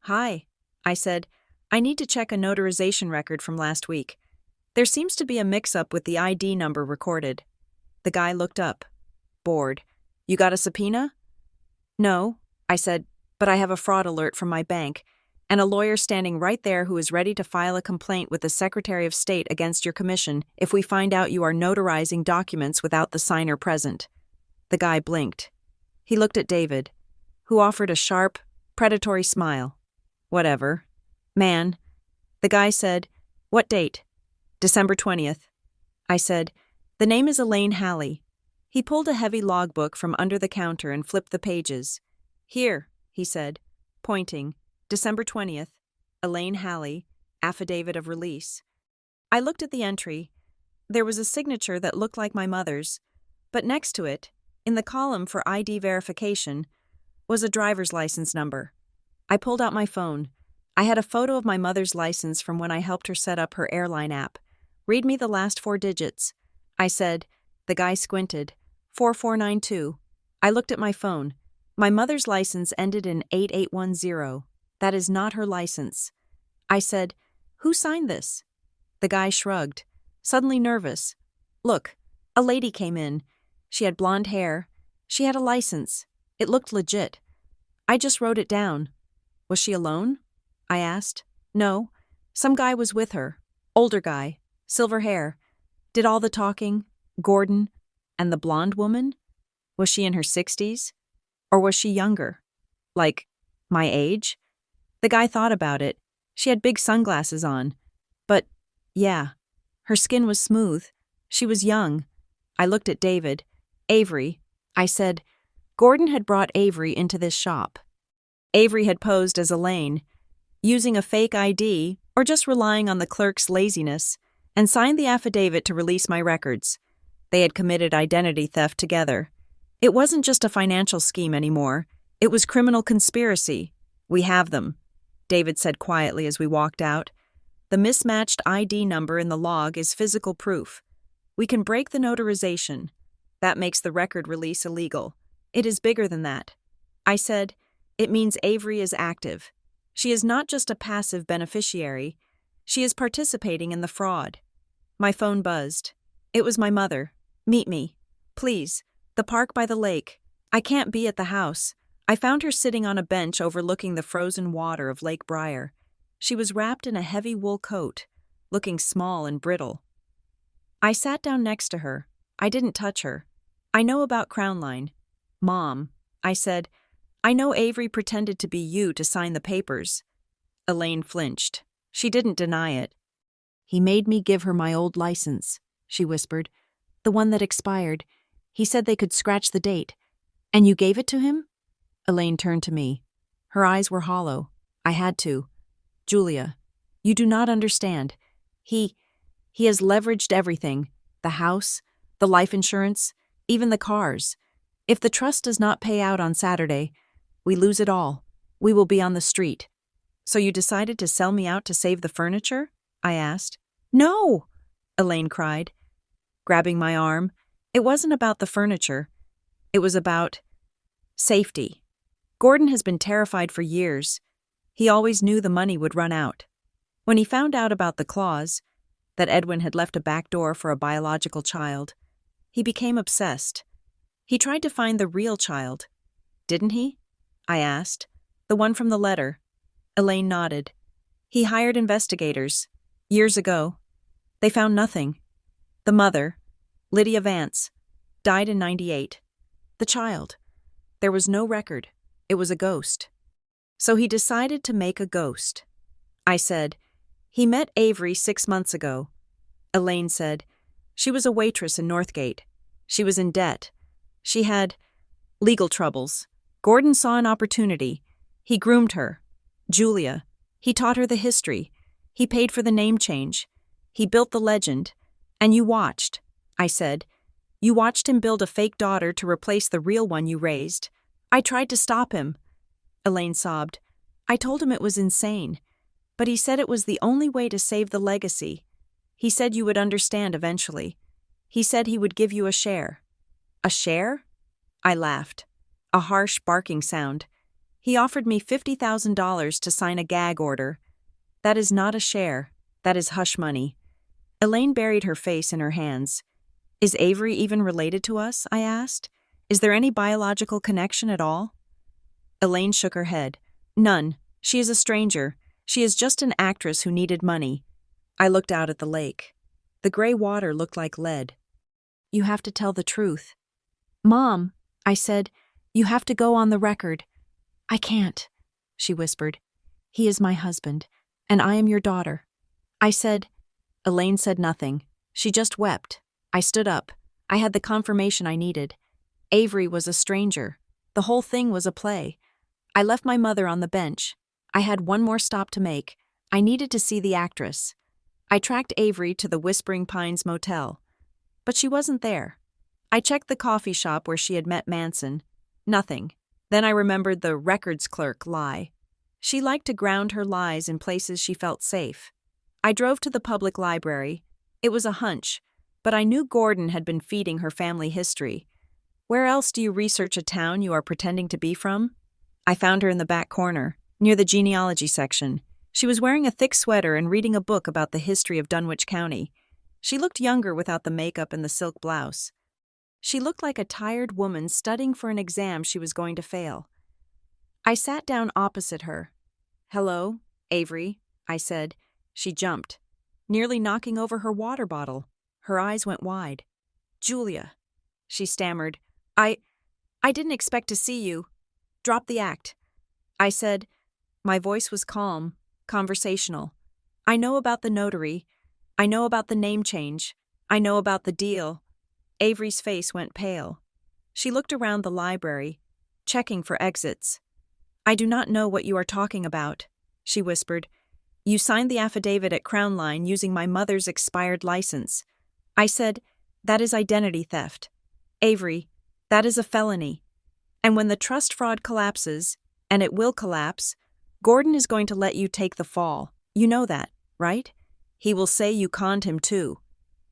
S1: "Hi," I said. "I need to check a notarization record from last week. There seems to be a mix-up with the ID number recorded." The guy looked up, bored. "You got a subpoena?" "No," I said, "but I have a fraud alert from my bank, and a lawyer standing right there who is ready to file a complaint with the Secretary of State against your commission if we find out you are notarizing documents without the signer present." The guy blinked. He looked at David, who offered a sharp, predatory smile. "Whatever. Man." The guy said, "What date?" "December 20th. I said, "The name is Elaine Halley." He pulled a heavy logbook from under the counter and flipped the pages. "Here," he said, pointing, "December 20th, Elaine Halley, affidavit of release." I looked at the entry. There was a signature that looked like my mother's, but next to it, in the column for ID verification, was a driver's license number. I pulled out my phone. I had a photo of my mother's license from when I helped her set up her airline app. "Read me the last 4 digits." I said. The guy squinted. 4492. I looked at my phone. My mother's license ended in 8810. That is not her license. I said, "Who signed this?" The guy shrugged, suddenly nervous. "Look, a lady came in. She had blonde hair. She had a license. It looked legit. I just wrote it down." "Was she alone?" I asked. "No. Some guy was with her. Older guy. Silver hair. Did all the talking. Gordon. And the blonde woman? Was she in her 60s? Or was she younger? Like, my age?" The guy thought about it. She had big sunglasses on. But, yeah. Her skin was smooth. She was young. I looked at David. "Avery." I said. Gordon had brought Avery into this shop. Avery had posed as Elaine, using a fake ID or just relying on the clerk's laziness, and signed the affidavit to release my records. They had committed identity theft together. It wasn't just a financial scheme anymore. It was criminal conspiracy. "We have them," David said quietly as we walked out. The mismatched ID number in the log is physical proof. We can break the notarization. That makes the record release illegal. It is bigger than that. I said, it means Avery is active. She is not just a passive beneficiary. She is participating in the fraud. My phone buzzed. It was my mother. Meet me. Please. The park by the lake. I can't be at the house. I found her sitting on a bench overlooking the frozen water of Lake Briar. She was wrapped in a heavy wool coat, looking small and brittle. I sat down next to her. I didn't touch her. I know about Crown Line. Mom, I said, I know Avery pretended to be you to sign the papers. Elaine flinched. She didn't deny it. He made me give her my old license, she whispered. The one that expired. He said they could scratch the date. And you gave it to him? Elaine turned to me. Her eyes were hollow. I had to. Julia, you do not understand. He has leveraged everything. The house, the life insurance, even the cars. If the trust does not pay out on Saturday, we lose it all. We will be on the street. So you decided to sell me out to save the furniture? I asked. No! Elaine cried, grabbing my arm. It wasn't about the furniture. It was about safety. Gordon has been terrified for years. He always knew the money would run out. When he found out about the clause, that Edwin had left a back door for a biological child, he became obsessed. He tried to find the real child. Didn't he? I asked. The one from the letter. Elaine nodded. He hired investigators. Years ago. They found nothing. The mother, Lydia Vance, died in '98. The child. There was no record. It was a ghost. So he decided to make a ghost. I said, he met Avery 6 months ago. Elaine said, she was a waitress in Northgate. She was in debt. She had legal troubles. Gordon saw an opportunity. He groomed her. Julia. He taught her the history. He paid for the name change. He built the legend. And you watched. I said, you watched him build a fake daughter to replace the real one you raised. I tried to stop him. Elaine sobbed. I told him it was insane. But he said it was the only way to save the legacy. He said you would understand eventually. He said he would give you a share. A share? I laughed. A harsh barking sound. He offered me $50,000 to sign a gag order. That is not a share. That is hush money. Elaine buried her face in her hands. Is Avery even related to us? I asked. Is there any biological connection at all? Elaine shook her head. None. She is a stranger. She is just an actress who needed money. I looked out at the lake. The gray water looked like lead. You have to tell the truth. Mom, I said, you have to go on the record. I can't, she whispered. He is my husband, and I am your daughter. I said, Elaine said nothing. She just wept. I stood up. I had the confirmation I needed. Avery was a stranger. The whole thing was a play. I left my mother on the bench. I had one more stop to make. I needed to see the actress. I tracked Avery to the Whispering Pines Motel. But she wasn't there. I checked the coffee shop where she had met Manson. Nothing. Then I remembered the records clerk lie. She liked to ground her lies in places she felt safe. I drove to the public library. It was a hunch, but I knew Gordon had been feeding her family history. Where else do you research a town you are pretending to be from? I found her in the back corner, near the genealogy section. She was wearing a thick sweater and reading a book about the history of Dunwich County. She looked younger without the makeup and the silk blouse. She looked like a tired woman studying for an exam she was going to fail. I sat down opposite her. Hello, Avery, I said. She jumped, nearly knocking over her water bottle. Her eyes went wide. Julia, she stammered. I didn't expect to see you. Drop the act. I said. My voice was calm, conversational. I know about the notary. I know about the name change. I know about the deal. Avery's face went pale. She looked around the library, checking for exits. I do not know what you are talking about, she whispered. You signed the affidavit at Crown Line using my mother's expired license. I said, that is identity theft. Avery, that is a felony. And when the trust fraud collapses, and it will collapse, Gordon is going to let you take the fall. You know that. right? He will say you conned him too.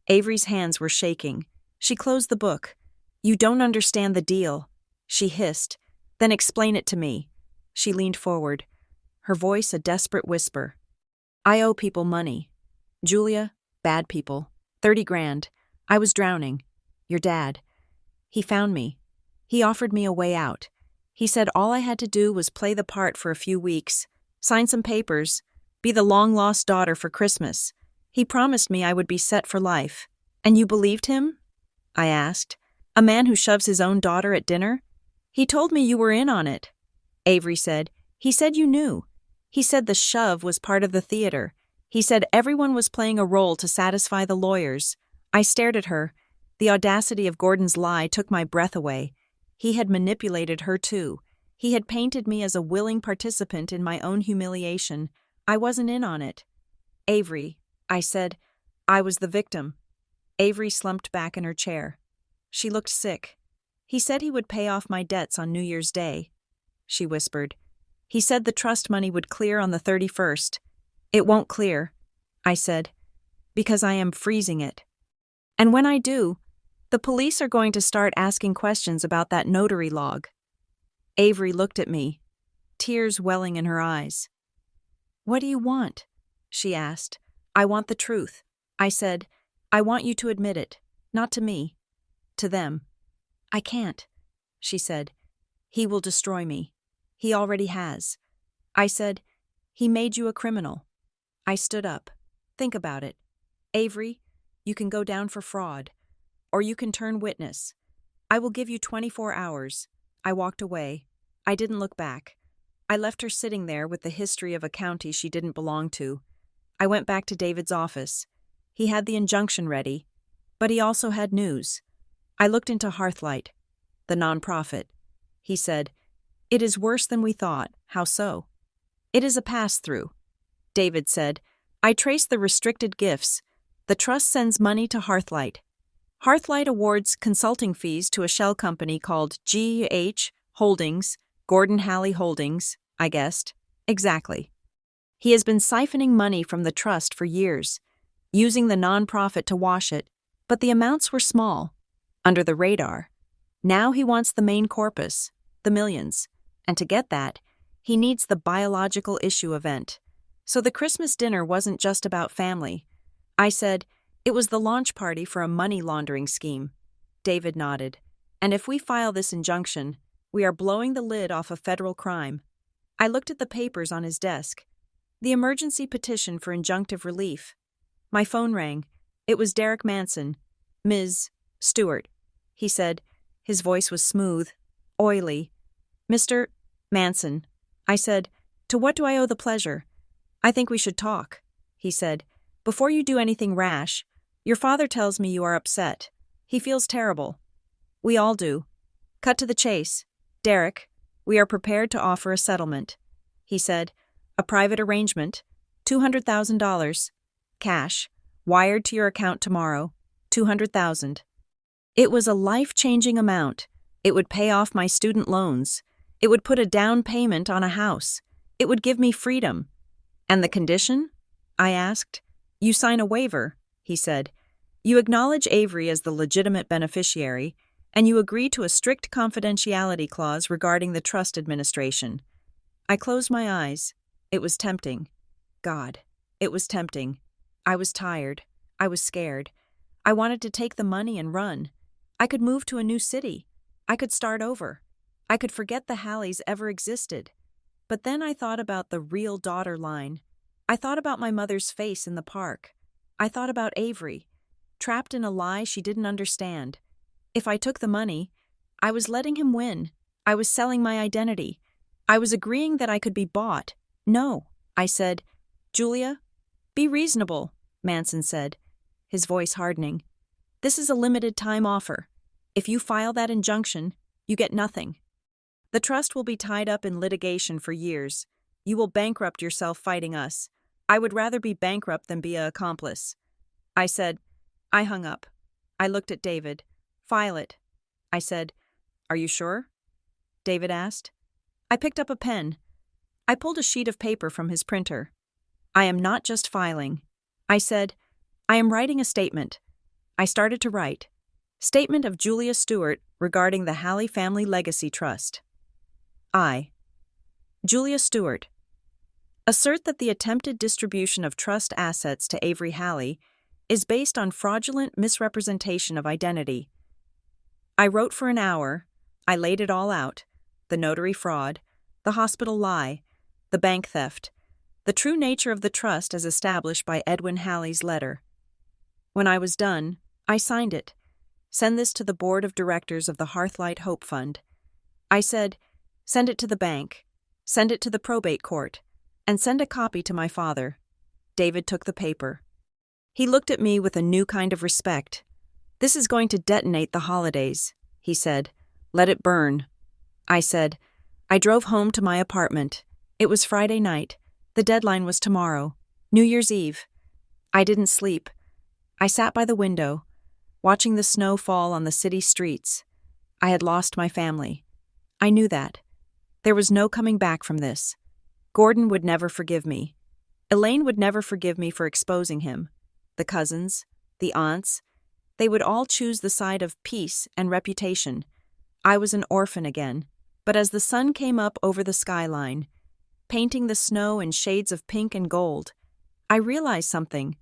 S1: Avery's hands were shaking. She closed the book. You don't understand the deal, she hissed. Then explain it to me. She leaned forward, her voice a desperate whisper. I owe people money. Julia, bad people. 30 grand. I was drowning. Your dad. He found me. He offered me a way out. He said all I had to do was play the part for a few weeks, sign some papers, be the long-lost daughter for Christmas. He promised me I would be set for life. And you believed him? I asked. A man who shoves his own daughter at dinner? He told me you were in on it. Avery said. He said you knew. He said the shove was part of the theater. He said everyone was playing a role to satisfy the lawyers. I stared at her. The audacity of Gordon's lie took my breath away. He had manipulated her too. He had painted me as a willing participant in my own humiliation. I wasn't in on it. Avery, I said, I was the victim. Avery slumped back in her chair. She looked sick. He said he would pay off my debts on New Year's Day, she whispered. He said the trust money would clear on the 31st. It won't clear, I said, because I am freezing it. And when I do, the police are going to start asking questions about that notary log. Avery looked at me, tears welling in her eyes. What do you want? She asked. I want the truth. I said, I want you to admit it, not to me, to them. I can't, she said. He will destroy me. He already has. I said, he made you a criminal. I stood up. Think about it. Avery, you can go down for fraud, or you can turn witness. I will give you 24 hours. I walked away. I didn't look back. I left her sitting there with the history of a county she didn't belong to. I went back to David's office. He had the injunction ready, but he also had news. I looked into Hearthlight, the nonprofit. He said, It is worse than we thought. How so? It is a pass-through. David said, I traced the restricted gifts. The trust sends money to Hearthlight. Hearthlight awards consulting fees to a shell company called G.H. Holdings, Gordon Halley Holdings, I guessed. Exactly. He has been siphoning money from the trust for years, using the nonprofit to wash it, but the amounts were small, under the radar. Now he wants the main corpus, the millions, and to get that, he needs the biological issue event. So the Christmas dinner wasn't just about family. I said, it was the launch party for a money laundering scheme. David nodded. And if we file this injunction, we are blowing the lid off a federal crime. I looked at the papers on his desk. The emergency petition for injunctive relief. My phone rang. It was Derek Manson. Ms. Stewart, he said. His voice was smooth, oily. Mr. Manson, I said, to what do I owe the pleasure? I think we should talk, he said. Before you do anything rash, your father tells me you are upset. He feels terrible. We all do. Cut to the chase. Derek, we are prepared to offer a settlement, he said. A private arrangement, $200,000. Cash, wired to your account tomorrow, $200,000. It was a life-changing amount. It would pay off my student loans. It would put a down payment on a house. It would give me freedom. And the condition? I asked. You sign a waiver, he said. You acknowledge Avery as the legitimate beneficiary, and you agree to a strict confidentiality clause regarding the trust administration. I closed my eyes. It was tempting. God, it was tempting. I was tired. I was scared. I wanted to take the money and run. I could move to a new city. I could start over. I could forget the Halleys ever existed. But then I thought about the real daughter line. I thought about my mother's face in the park. I thought about Avery, trapped in a lie she didn't understand. If I took the money, I was letting him win. I was selling my identity. I was agreeing that I could be bought. No, I said. Julia, be reasonable, Manson said, his voice hardening. This is a limited time offer. If you file that injunction, you get nothing. The trust will be tied up in litigation for years. You will bankrupt yourself fighting us. I would rather be bankrupt than be an accomplice. I said. I hung up. I looked at David. File it. I said. Are you sure? David asked. I picked up a pen. I pulled a sheet of paper from his printer. I am not just filing. I said, I am writing a statement. I started to write. Statement of Julia Stewart regarding the Halley Family Legacy Trust. I, Julia Stewart, assert that the attempted distribution of trust assets to Avery Halley is based on fraudulent misrepresentation of identity. I wrote for an hour. I laid it all out: the notary fraud, the hospital lie, the bank theft, the true nature of the trust as established by Edwin Halley's letter. When I was done, I signed it. Send this to the board of directors of the Hearthlight Hope Fund. I said, send it to the bank, send it to the probate court, and send a copy to my father. David took the paper. He looked at me with a new kind of respect. This is going to detonate the holidays, he said. Let it burn. I said, I drove home to my apartment. It was Friday night. The deadline was tomorrow, New Year's Eve. I didn't sleep. I sat by the window, watching the snow fall on the city streets. I had lost my family. I knew that. There was no coming back from this. Gordon would never forgive me. Elaine would never forgive me for exposing him. The cousins, the aunts, they would all choose the side of peace and reputation. I was an orphan again, but as the sun came up over the skyline, painting the snow in shades of pink and gold, I realized something.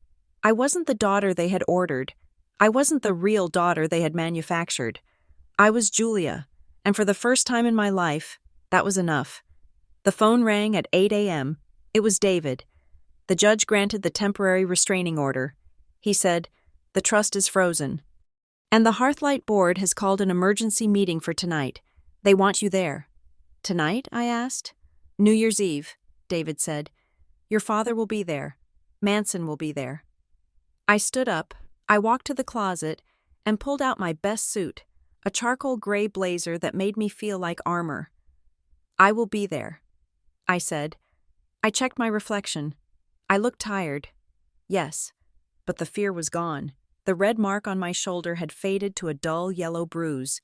S1: I wasn't the daughter they had ordered. I wasn't the real daughter they had manufactured. I was Julia, and for the first time in my life, that was enough. The phone rang at 8 a.m. It was David. The judge granted the temporary restraining order. He said, the trust is frozen. And the Hearthlight board has called an emergency meeting for tonight. They want you there. Tonight? I asked. New Year's Eve, David said. Your father will be there. Manson will be there. I stood up. I walked to the closet and pulled out my best suit, a charcoal gray blazer that made me feel like armor. I will be there, I said. I checked my reflection. I looked tired. Yes, but the fear was gone. The red mark on my shoulder had faded to a dull yellow bruise.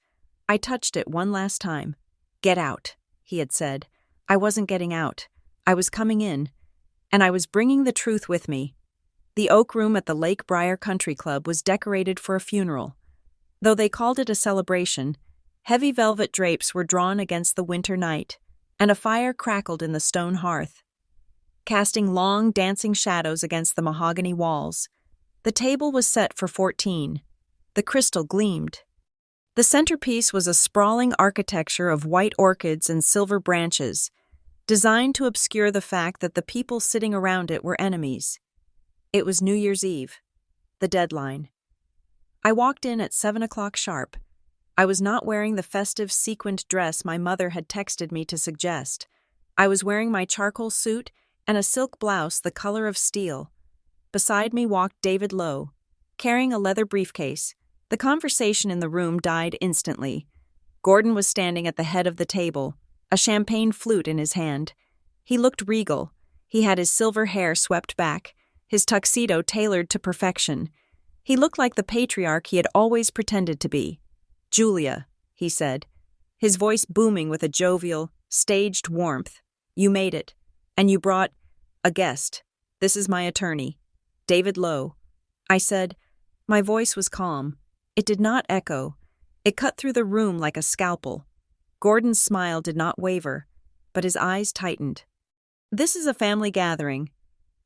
S1: I touched it one last time. Get out, he had said. I wasn't getting out. I was coming in, and I was bringing the truth with me. The oak room at the Lake Briar Country Club was decorated for a funeral. Though they called it a celebration, heavy velvet drapes were drawn against the winter night, and a fire crackled in the stone hearth, casting long, dancing shadows against the mahogany walls. The table was set for 14. The crystal gleamed. The centerpiece was a sprawling architecture of white orchids and silver branches, designed to obscure the fact that the people sitting around it were enemies. It was New Year's Eve, the deadline. I walked in at 7 o'clock sharp. I was not wearing the festive sequined dress my mother had texted me to suggest. I was wearing my charcoal suit and a silk blouse the color of steel. Beside me walked David Lowe, carrying a leather briefcase. The conversation in the room died instantly. Gordon was standing at the head of the table, a champagne flute in his hand. He looked regal. He had his silver hair swept back, his tuxedo tailored to perfection. He looked like the patriarch he had always pretended to be. Julia, he said, his voice booming with a jovial, staged warmth. You made it, and you brought a guest. This is my attorney, David Lowe. I said. My voice was calm. It did not echo. It cut through the room like a scalpel. Gordon's smile did not waver, but his eyes tightened. This is a family gathering.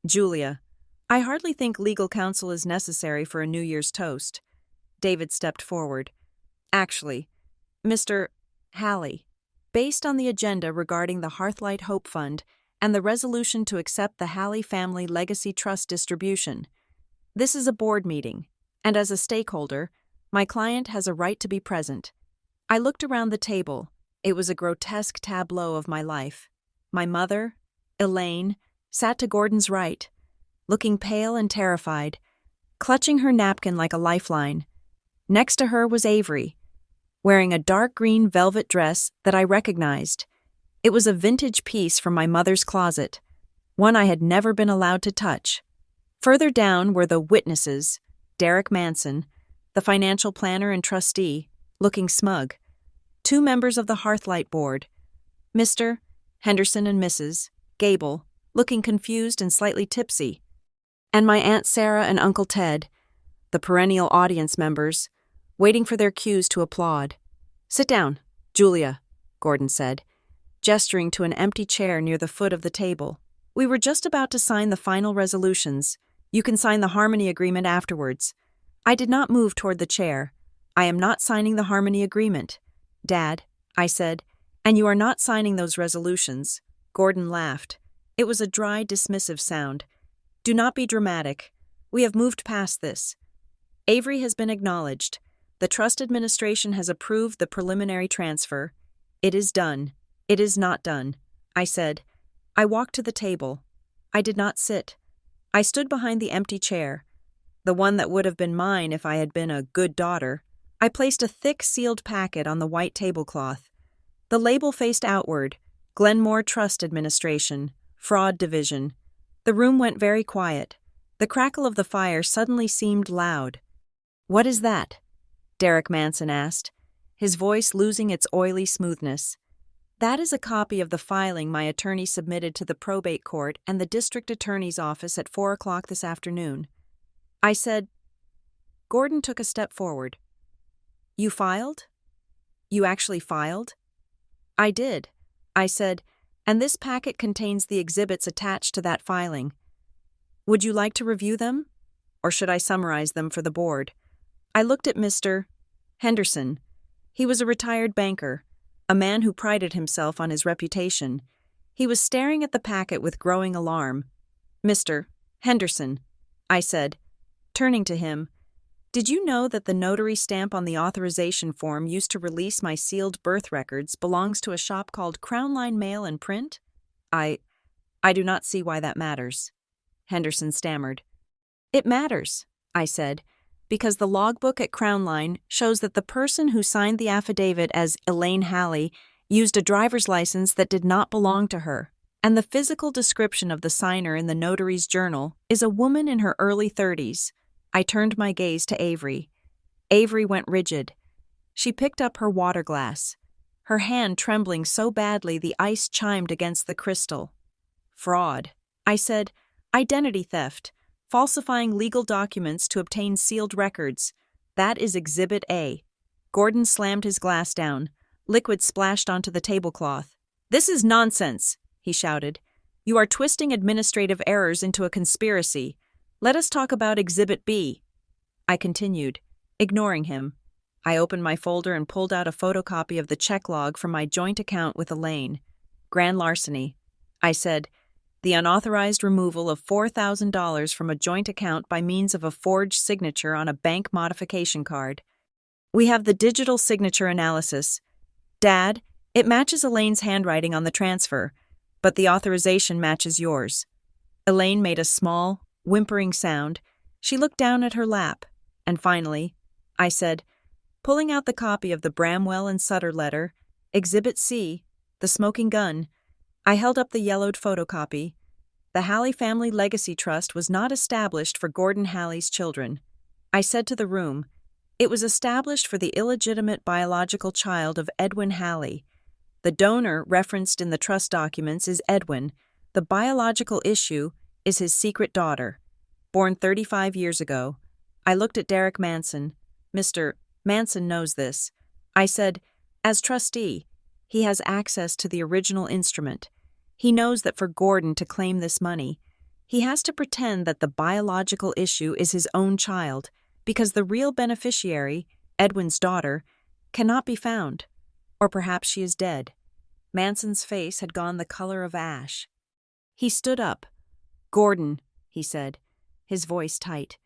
S1: Julia, I hardly think legal counsel is necessary for a New Year's toast. David stepped forward. Actually, Mr. Halley, based on the agenda regarding the Hearthlight Hope Fund and the resolution to accept the Halley Family Legacy Trust distribution, this is a board meeting, and as a stakeholder, my client has a right to be present. I looked around the table. It was a grotesque tableau of my life. My mother, Elaine, sat to Gordon's right, looking pale and terrified, clutching her napkin like a lifeline. Next to her was Avery, wearing a dark green velvet dress that I recognized. It was a vintage piece from my mother's closet, one I had never been allowed to touch. Further down were the witnesses, Derek Manson, the financial planner and trustee, looking smug, 2 members of the Hearthlight board, Mr. Henderson and Mrs. Gable, looking confused and slightly tipsy. And my Aunt Sarah and Uncle Ted, the perennial audience members, waiting for their cues to applaud. "Sit down, Julia," Gordon said, gesturing to an empty chair near the foot of the table. "We were just about to sign the final resolutions. You can sign the harmony agreement afterwards." I did not move toward the chair. "I am not signing the harmony agreement, Dad," I said, "and you are not signing those resolutions." Gordon laughed. It was a dry, dismissive sound. "Do not be dramatic. We have moved past this. Avery has been acknowledged. The trust administration has approved the preliminary transfer. It is done. It is not done," I said. I walked to the table. I did not sit. I stood behind the empty chair, the one that would have been mine if I had been a good daughter. I placed a thick sealed packet on the white tablecloth. The label faced outward: Glenmore Trust Administration, Fraud Division. The room went very quiet. The crackle of the fire suddenly seemed loud. "What is that?" Derek Manson asked, his voice losing its oily smoothness. "That is a copy of the filing my attorney submitted to the probate court and the district attorney's office at 4 o'clock this afternoon." I said. Gordon took a step forward. "You filed? You actually filed?" "I did," I said, "and this packet contains the exhibits attached to that filing. Would you like to review them? Or should I summarize them for the board?" I looked at Mr. Henderson. He was a retired banker, a man who prided himself on his reputation. He was staring at the packet with growing alarm. "Mr. Henderson," I said, turning to him, "did you know that the notary stamp on the authorization form used to release my sealed birth records belongs to a shop called Crown Line Mail and Print?" I do not see why that matters," Henderson stammered. "It matters," I said, "because the logbook at Crown Line shows that the person who signed the affidavit as Elaine Halley used a driver's license that did not belong to her, and the physical description of the signer in the notary's journal is a woman in her early 30s. I turned my gaze to Avery. Avery went rigid. She picked up her water glass, her hand trembling so badly the ice chimed against the crystal. "Fraud," I said. "Identity theft. Falsifying legal documents to obtain sealed records. That is Exhibit A." Gordon slammed his glass down. Liquid splashed onto the tablecloth. "This is nonsense," he shouted. "You are twisting administrative errors into a conspiracy. Let us talk about Exhibit B." I continued, ignoring him. I opened my folder and pulled out a photocopy of the check log from my joint account with Elaine. "Grand larceny," I said. "The unauthorized removal of $4,000 from a joint account by means of a forged signature on a bank modification card. We have the digital signature analysis. Dad, it matches Elaine's handwriting on the transfer, but the authorization matches yours." Elaine made a small, whimpering sound. She looked down at her lap, and finally, I said, pulling out the copy of the Bramwell and Sutter letter, Exhibit C, the smoking gun. I held up the yellowed photocopy. The Halley Family Legacy Trust was not established for Gordon Halley's children. I said to the room, it was established for the illegitimate biological child of Edwin Halley. The donor referenced in the trust documents is Edwin. The biological issue is his secret daughter, born 35 years ago. I looked at Derek Manson. "Mr. Manson knows this." I said, "As trustee, he has access to the original instrument. He knows that for Gordon to claim this money, he has to pretend that the biological issue is his own child, because the real beneficiary, Edwin's daughter, cannot be found. Or perhaps she is dead." Manson's face had gone the color of ash. He stood up. "Gordon," he said, his voice tight.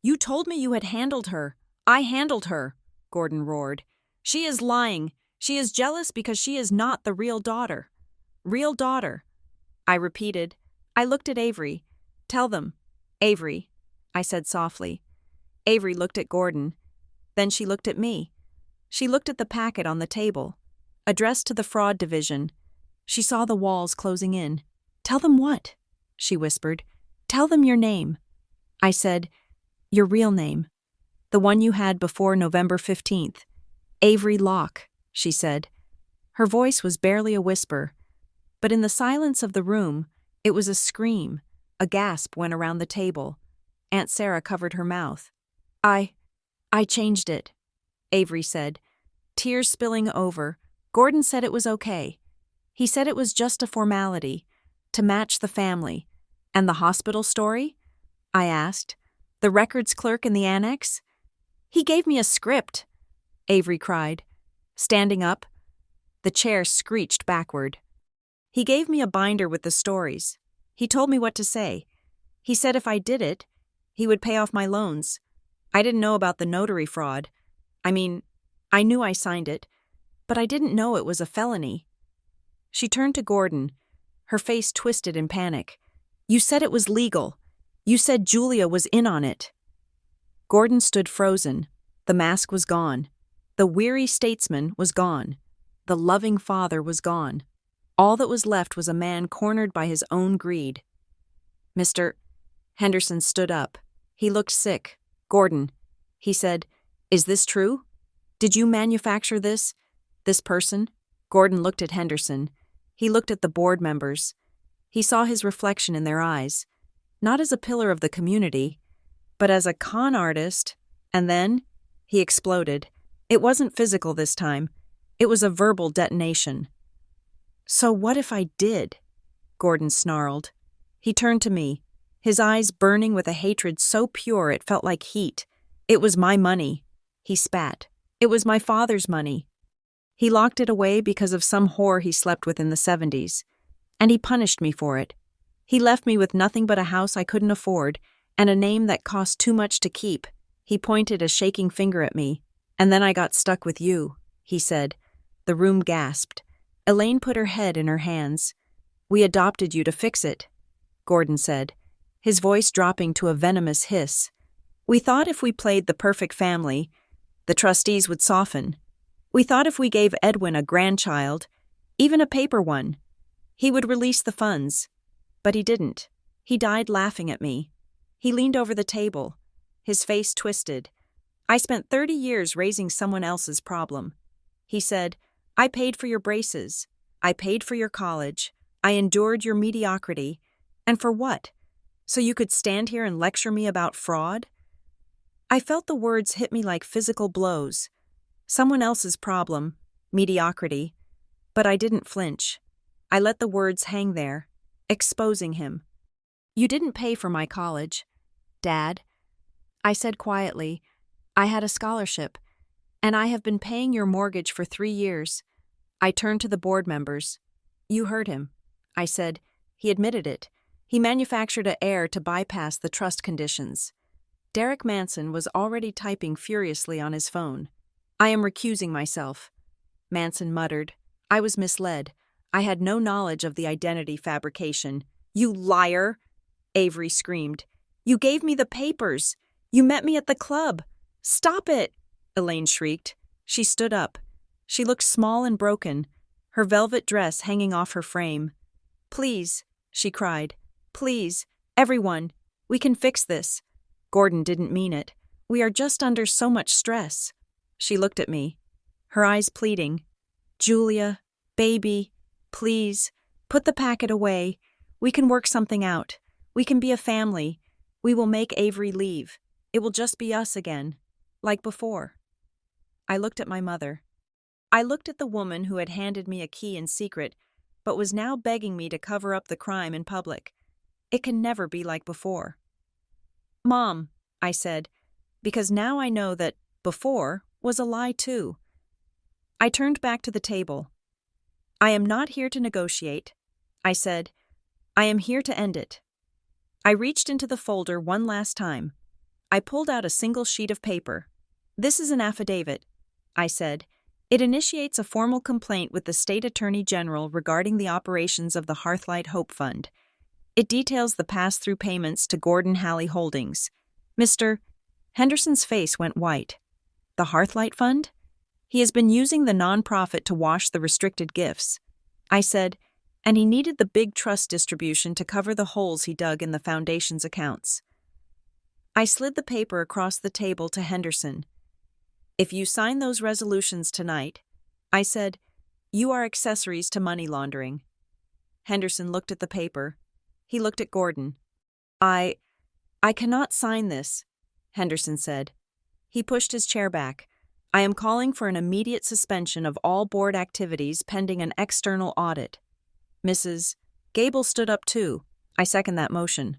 S1: "You told me you had handled her." "I handled her," Gordon roared. "She is lying. She is jealous because she is not the real daughter." "Real daughter," I repeated. I looked at Avery. "Tell them." "Avery," I said softly. Avery looked at Gordon. Then she looked at me. She looked at the packet on the table, addressed to the fraud division. She saw the walls closing in. "Tell them what?" she whispered. "Tell them your name." I said, "Your real name. The one you had before November 15th. Avery Locke," she said. Her voice was barely a whisper, but in the silence of the room, It was a scream. A gasp went around the table. Aunt Sarah covered her mouth. I changed it, Avery said, tears spilling over. Gordon said it was okay. He said it was just a formality, to match the family. And the hospital story? I asked. The records clerk in the annex? He gave me a script, Avery cried. Standing up, the chair screeched backward. He gave me a binder with the stories. He told me what to say. He said if I did it, he would pay off my loans. I didn't know about the notary fraud. I knew I signed it, but I didn't know it was a felony. She turned to Gordon, her face twisted in panic. You said it was legal. You said Julia was in on it. Gordon stood frozen. The mask was gone. The weary statesman was gone. The loving father was gone. All that was left was a man cornered by his own greed. Mr. Henderson stood up. He looked sick. Gordon, he said, is this true? Did you manufacture this person? Gordon looked at Henderson. He looked at the board members. He saw his reflection in their eyes, not as a pillar of the community, but as a con artist. And then he exploded. It wasn't physical this time. It was a verbal detonation. So what if I did? Gordon snarled. He turned to me, his eyes burning with a hatred so pure it felt like heat. It was my money, he spat. It was my father's money. He locked it away because of some whore he slept with in the 70s. And he punished me for it. He left me with nothing but a house I couldn't afford and a name that cost too much to keep. He pointed a shaking finger at me. And then I got stuck with you, he said. The room gasped. Elaine put her head in her hands. We adopted you to fix it, Gordon said, his voice dropping to a venomous hiss. We thought if we played the perfect family, the trustees would soften. We thought if we gave Edwin a grandchild, even a paper one, he would release the funds. But he didn't. He died laughing at me. He leaned over the table, his face twisted. I spent 30 years raising someone else's problem. He said, I paid for your braces. I paid for your college. I endured your mediocrity. And for what? So you could stand here and lecture me about fraud? I felt the words hit me like physical blows. Someone else's problem, mediocrity. But I didn't flinch. I let the words hang there, exposing him. You didn't pay for my college, Dad. I said quietly, I had a scholarship, and I have been paying your mortgage for 3 years. I turned to the board members. You heard him. I said, he admitted it. He manufactured an heir to bypass the trust conditions. Derek Manson was already typing furiously on his phone. I am recusing myself. Manson muttered. I was misled. I had no knowledge of the identity fabrication. You liar! Avery screamed. You gave me the papers. You met me at the club. Stop it! Elaine shrieked. She stood up. She looked small and broken, her velvet dress hanging off her frame. Please, she cried. Please, everyone, we can fix this. Gordon didn't mean it. We are just under so much stress. She looked at me, her eyes pleading. Julia, baby, please, put the packet away. We can work something out. We can be a family. We will make Avery leave. It will just be us again, like before. I looked at my mother. I looked at the woman who had handed me a key in secret, but was now begging me to cover up the crime in public. It can never be like before. Mom, I said, because now I know that before was a lie too. I turned back to the table. I am not here to negotiate, I said. I am here to end it. I reached into the folder one last time. I pulled out a single sheet of paper. This is an affidavit, I said. It initiates a formal complaint with the State Attorney General regarding the operations of the Hearthlight Hope Fund. It details the pass-through payments to Gordon Halley Holdings. Mr. Henderson's face went white. The Hearthlight Fund? He has been using the nonprofit to wash the restricted gifts. I said, and he needed the big trust distribution to cover the holes he dug in the foundation's accounts. I slid the paper across the table to Henderson. If you sign those resolutions tonight, I said, you are accessories to money laundering. Henderson looked at the paper. He looked at Gordon. I cannot sign this, Henderson said. He pushed his chair back. I am calling for an immediate suspension of all board activities pending an external audit. Mrs. Gable stood up too. I second that motion.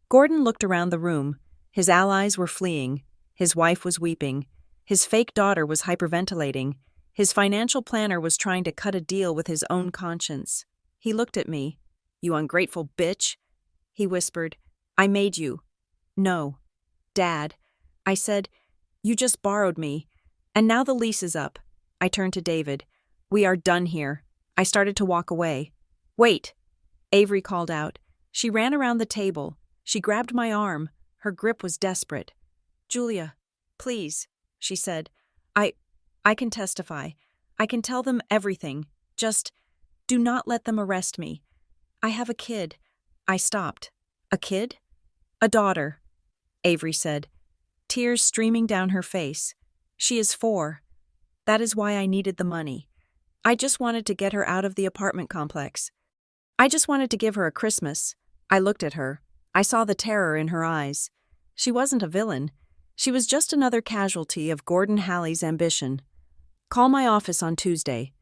S1: Gordon looked around the room. His allies were fleeing. His wife was weeping. His fake daughter was hyperventilating. His financial planner was trying to cut a deal with his own conscience. He looked at me. You ungrateful bitch, he whispered. I made you. No. Dad. I said, you just borrowed me. And now the lease is up. I turned to David. We are done here. I started to walk away. Wait. Avery called out. She ran around the table. She grabbed my arm. Her grip was desperate. Julia, please, she said. I can testify. I can tell them everything. Just do not let them arrest me. I have a kid. I stopped. A kid? A daughter, Avery said, tears streaming down her face. She is 4. That is why I needed the money. I just wanted to get her out of the apartment complex. I just wanted to give her a Christmas. I looked at her. I saw the terror in her eyes. She wasn't a villain. She was just another casualty of Gordon Halley's ambition. Call my office on Tuesday.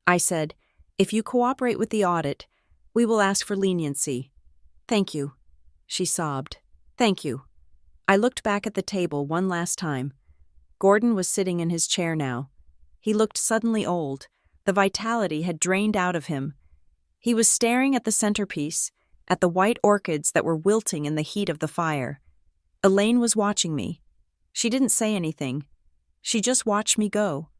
S1: I said, if you cooperate with the audit, we will ask for leniency. Thank you, she sobbed. Thank you. I looked back at the table one last time. Gordon was sitting in his chair now. He looked suddenly old. The vitality had drained out of him. He was staring at the centerpiece, at the white orchids that were wilting in the heat of the fire. Elaine was watching me. She didn't say anything. She just watched me go.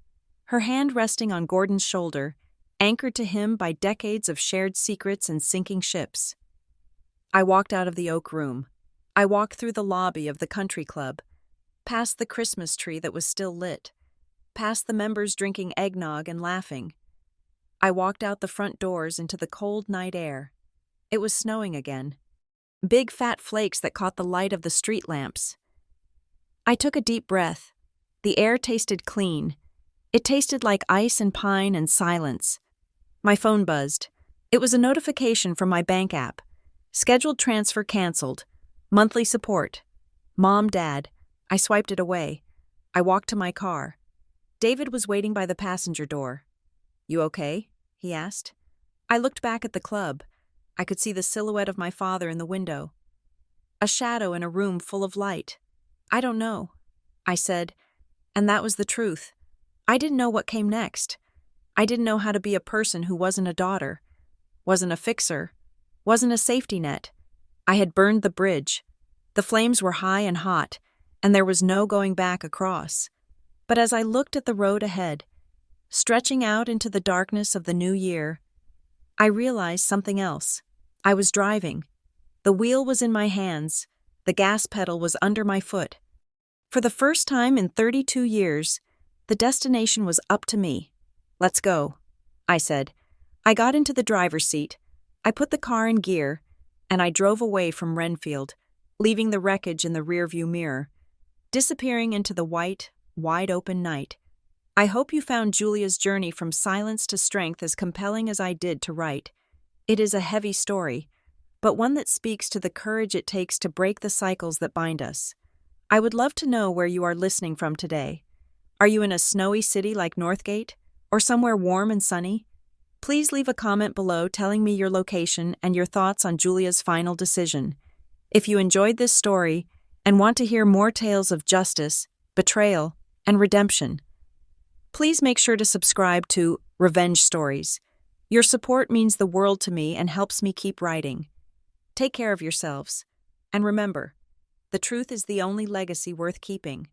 S1: Her hand resting on Gordon's shoulder, anchored to him by decades of shared secrets and sinking ships. I walked out of the oak room. I walked through the lobby of the country club, past the Christmas tree that was still lit, past the members drinking eggnog and laughing. I walked out the front doors into the cold night air. It was snowing again. Big fat flakes that caught the light of the street lamps. I took a deep breath. The air tasted clean. It tasted like ice and pine and silence. My phone buzzed. It was a notification from my bank app. Scheduled transfer canceled. Monthly support. Mom, Dad. I swiped it away. I walked to my car. David was waiting by the passenger door. You okay? He asked. I looked back at the club. I could see the silhouette of my father in the window. A shadow in a room full of light. I don't know, I said, and that was the truth. I didn't know what came next. I didn't know how to be a person who wasn't a daughter, wasn't a fixer, wasn't a safety net. I had burned the bridge. The flames were high and hot, and there was no going back across. But as I looked at the road ahead, stretching out into the darkness of the new year, I realized something else. I was driving. The wheel was in my hands. The gas pedal was under my foot. For the first time in 32 years, the destination was up to me. Let's go, I said. I got into the driver's seat. I put the car in gear, and I drove away from Renfield, leaving the wreckage in the rearview mirror, disappearing into the white, wide-open night. I hope you found Julia's journey from silence to strength as compelling as I did to write. It is a heavy story, but one that speaks to the courage it takes to break the cycles that bind us. I would love to know where you are listening from today. Are you in a snowy city like Northgate, or somewhere warm and sunny? Please leave a comment below telling me your location and your thoughts on Julia's final decision. If you enjoyed this story and want to hear more tales of justice, betrayal, and redemption, please make sure to subscribe to Revenge Stories. Your support means the world to me and helps me keep writing. Take care of yourselves. And remember, the truth is the only legacy worth keeping.